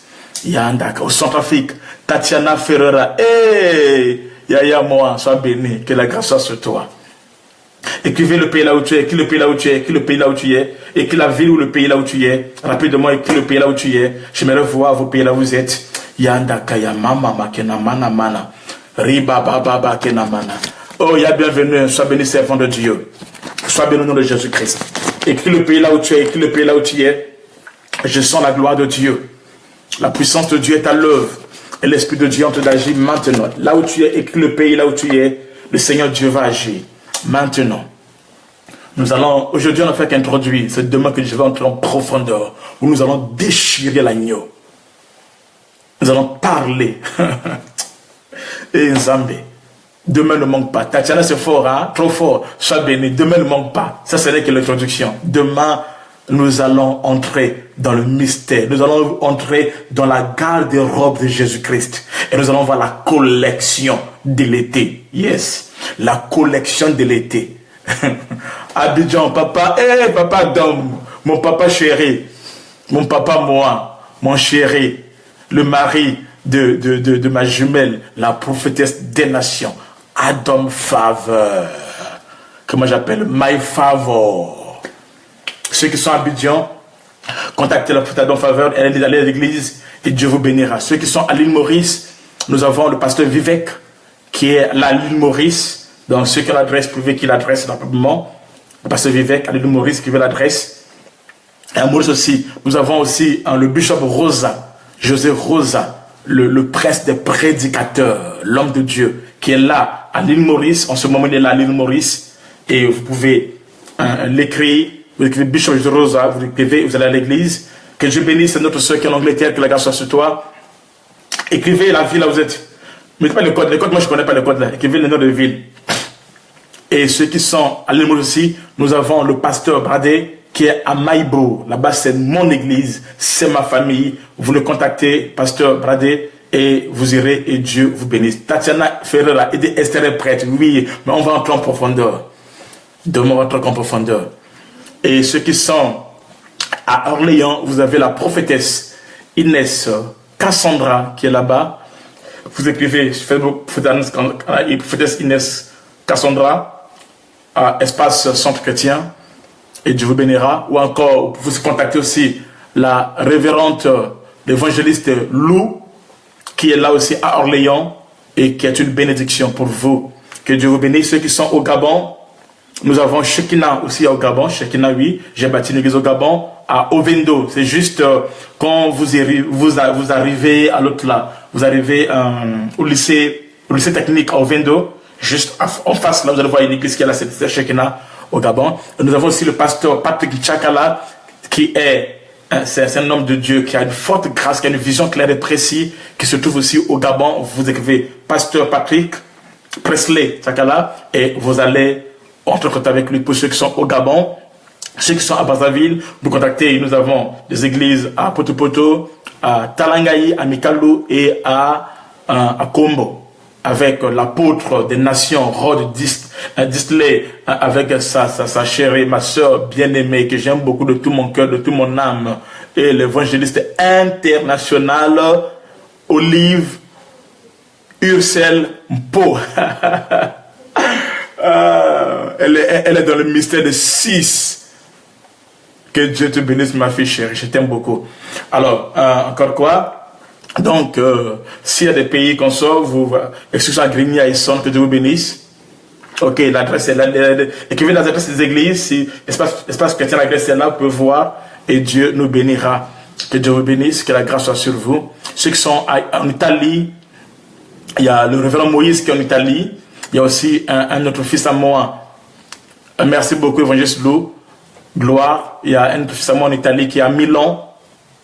Speaker 1: Au Centrafrique, Tatiana Ferreira, Yaya moi, sois béni, que la grâce soit sur toi. Écrivez le pays là où tu es, écris le pays là où tu es, écris le pays là où tu es, écris la ville ou le pays là où tu es, rapidement écris le pays là où tu es. J'aimerais voir vos pays là où vous êtes. Yandakaya mama makena mana mana. Riba baba kenamana. Oh, ya bienvenue, sois béni, servant de Dieu. Sois béni au nom de Jésus-Christ. Écris le pays là où tu es, écris le pays là où tu es. Je sens la gloire de Dieu. La puissance de Dieu est à l'œuvre. Et l'Esprit de Dieu en train d'agir maintenant. Là où tu es, écris le pays là où tu es. Le Seigneur Dieu va agir. Maintenant. Nous allons, aujourd'hui on a fait qu'introduire. C'est demain que je vais entrer en profondeur. Où nous allons déchirer l'agneau. Nous allons parler. Et Nzambe, demain ne manque pas. Tatiana c'est fort, hein? Trop fort. Sois béni. Demain ne manque pas. Ça, ce n'est que l'introduction. Demain, nous allons entrer dans le mystère. Nous allons entrer dans la garde-robe de Jésus-Christ. Et nous allons voir la collection de l'été. Yes. La collection de l'été. Abidjan, papa. Papa d'homme. Mon papa chéri. Mon papa moi. Mon chéri. Le mari de ma jumelle, la prophétesse des nations, Adam Favor. Comment j'appelle? My Favor. Ceux qui sont à Abidjan, contactez la prophétesse Adam Favor, elle est allée à l'église et Dieu vous bénira. Ceux qui sont à l'île Maurice, nous avons le pasteur Vivek qui est à l'île Maurice. Donc ceux qui ont l'adresse privée, qui l'adresse rapidement. Le pasteur Vivek à l'île Maurice qui veut l'adresse. Et à Maurice aussi, nous avons aussi le bishop Rosa, José Rosa, le prêtre des prédicateurs, l'homme de Dieu, qui est là à l'île Maurice. En ce moment, il est là à l'île Maurice. Et vous pouvez l'écrire. Vous écrivez Bishop José Rosa, vous l'écrivez, vous allez à l'église. Que Dieu bénisse notre soeur qui est en Angleterre, que la grâce soit sur toi. Écrivez la ville là où vous êtes. Mettez pas le code. Les codes, moi je ne connais pas les codes là. Écrivez le nom de ville. Et ceux qui sont à l'île Maurice aussi, nous avons le pasteur Bradé, qui est à Maïbo. Là-bas, c'est mon église, c'est ma famille. Vous le contactez, pasteur Bradé, et vous irez et Dieu vous bénisse. Tatiana Ferreira, et Esther est prête. Oui, mais on va entrer en profondeur. Demain, on va entrer en profondeur. Et ceux qui sont à Orléans, vous avez la prophétesse Inès Cassandra qui est là-bas. Vous écrivez sur Facebook, prophétesse Inès Cassandra. à Espace Centre Chrétien et Dieu vous bénira. Ou encore, vous contactez aussi la révérende l'évangéliste Lou, qui est là aussi à Orléans et qui est une bénédiction pour vous. Que Dieu vous bénisse. Ceux qui sont au Gabon, nous avons Shekinah aussi au Gabon. Shekinah, oui, j'ai bâti une église au Gabon, à Ovendo. C'est juste quand vous arrivez à l'autre là, vous arrivez au lycée technique à Ovendo, juste en face là, vous allez voir une église qui est là, c'est Shekinah au Gabon. Et nous avons aussi le pasteur Patrick Tchakala, qui est c'est un homme de Dieu qui a une forte grâce, qui a une vision claire et précise, qui se trouve aussi au Gabon. Vous écrivez pasteur Patrick Presley Tchakala et vous allez entre contact avec lui. Pour ceux qui sont au Gabon, ceux qui sont à Brazzaville, vous contactez. Nous avons des églises à Potopoto, à Talangaï, à Mikalou et à Kombo, avec l'apôtre des nations, Rod Disley, avec sa chérie, ma soeur bien-aimée, que j'aime beaucoup de tout mon cœur, de toute mon âme, et l'évangéliste international, Olive Ursel Mpo. Elle est dans le mystère de 6. Que Dieu te bénisse, ma fille chérie, je t'aime beaucoup. Alors, encore quoi? Donc, s'il y a des pays qu'on sort, excusez-moi, Grigny à Esson, que Dieu vous bénisse. Ok, l'adresse est là. Écrivez l'adresse des églises. Si Espace Chrétien, l'adresse est là, vous pouvez voir. Et Dieu nous bénira. Que Dieu vous bénisse, que la grâce soit sur vous. Ceux qui sont en Italie, il y a le révérend Moïse qui est en Italie. Il y a aussi un autre fils à moi. Merci beaucoup, évangéliste Lou. Gloire. Il y a un autre fils à moi en Italie qui est à Milan.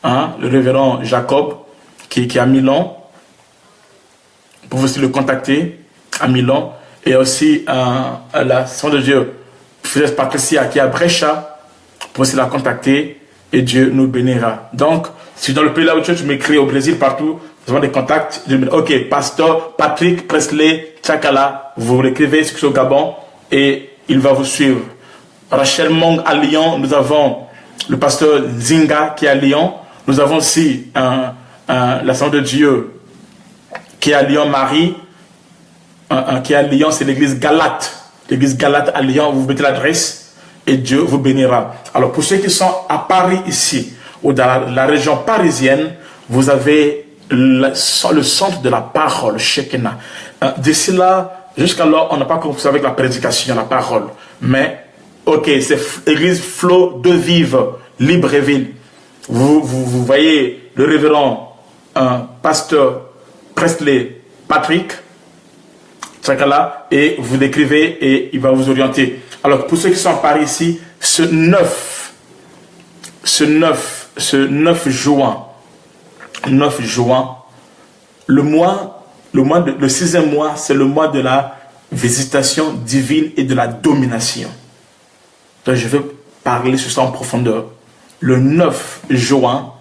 Speaker 1: Hein, le révérend Jacob, qui est à Milan. Vous pouvez aussi le contacter à Milan. Et aussi la Sainte de Dieu, Frère Patricia, qui est à Brescia. Vous pouvez aussi la contacter et Dieu nous bénira. Donc, si dans le pays là où tu m'écris au Brésil, partout, vous avez des contacts. Ok, pasteur Patrick Presley Tchakala, vous l'écrivez sur le Gabon et il va vous suivre. Rachel Mong à Lyon, nous avons le pasteur Zinga qui est à Lyon. Nous avons aussi la Sainte de Dieu qui est à Lyon, Marie, qui est à Lyon, c'est l'église Galate. L'église Galate à Lyon, vous mettez l'adresse et Dieu vous bénira. Alors pour ceux qui sont à Paris ici, ou dans la région parisienne, vous avez le centre de la parole, Shekinah. D'ici là, jusqu'alors, on n'a pas commencé avec la prédication, la parole. Mais, ok, c'est l'église Flot de Vive, Libreville. Vous voyez le révérend pasteur Presley Patrick Tchakala et vous l'écrivez et il va vous orienter. Alors, pour ceux qui sont à Paris ici, ce 9 juin, le sixième mois, c'est le mois de la visitation divine et de la domination. Donc, je vais parler sur ça en profondeur. Le 9 juin,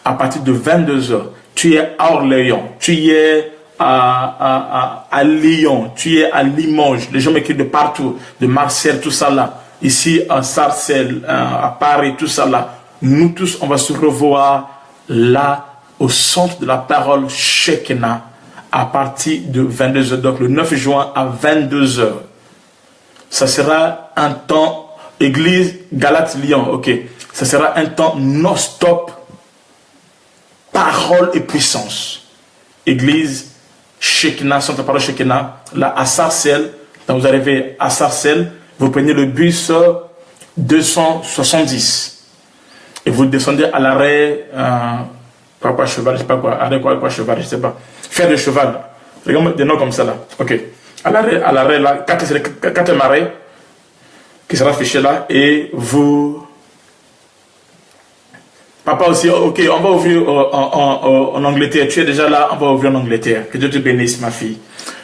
Speaker 1: à partir de 22h, tu es à Orléans, tu es à Lyon, tu es à Limoges, les gens m'écrivent de partout, de Marseille, tout ça là, ici à Sarcelles, à Paris, tout ça là. Nous tous, on va se revoir là, au centre de la parole Shekinah, à partir de 22h. Donc le 9 juin à 22h. Ça sera un temps, église Galate Lyon, ok. Ça sera un temps non-stop, parole et puissance. Église Shekinah, centre de la parole Shekinah, là à Sarcelles. Quand vous arrivez à Sarcelles, vous prenez le bus 270 et vous descendez à l'arrêt quoi cheval, je sais pas quoi, arrêt quoi cheval, je sais pas, fer de cheval, regarde des noms comme ça là, ok, à l'arrêt là, quatrième arrêt qui sera affiché là et vous, papa aussi, ok, on va ouvrir en Angleterre, tu es déjà là, on va ouvrir en Angleterre, que Dieu te bénisse ma fille,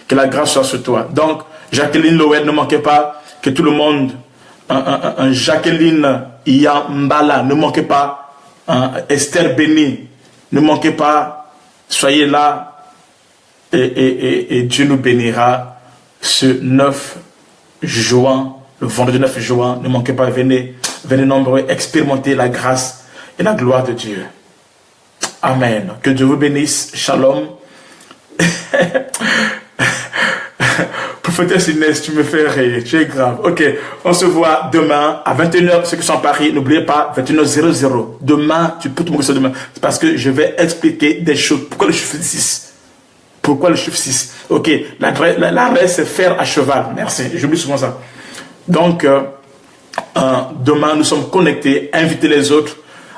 Speaker 1: que la grâce soit sur toi. Donc Jacqueline Lowell, ne manquez pas, que tout le monde, Jacqueline Yambala, ne manquez pas, Esther Béni, ne manquez pas, soyez là et Dieu nous bénira ce 9 juin, le vendredi 9 juin, ne manquez pas, venez nombreux, expérimenter la grâce et la gloire de Dieu. Amen. Que Dieu vous bénisse. Shalom. Prophétesse Inès, tu me fais rire, tu es grave. Ok, on se voit demain à 21h, ceux qui sont à Paris, n'oubliez pas, 21h00. Demain, tu peux te montrer ça demain. C'est parce que je vais expliquer des choses. Pourquoi le chiffre 6? Pourquoi le chiffre 6? Ok, l'adresse c'est fer à cheval. Merci, j'oublie souvent ça. Donc, demain, nous sommes connectés, invitez les autres.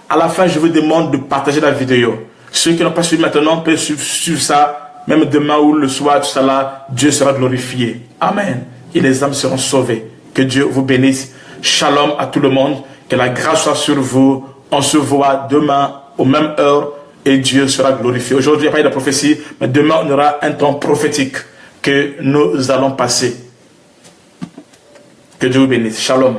Speaker 1: À la fin, je vous demande de partager la vidéo. Ceux qui n'ont pas suivi maintenant peuvent suivre ça. Même demain ou le soir, tout ça là, Dieu sera glorifié. Amen. Et les âmes seront sauvées. Que Dieu vous bénisse. Shalom à tout le monde. Que la grâce soit sur vous. On se voit demain aux mêmes heures et Dieu sera glorifié. Aujourd'hui, il n'y a pas eu de prophétie, mais demain, on aura un temps prophétique que nous allons passer. Que Dieu vous bénisse. Shalom.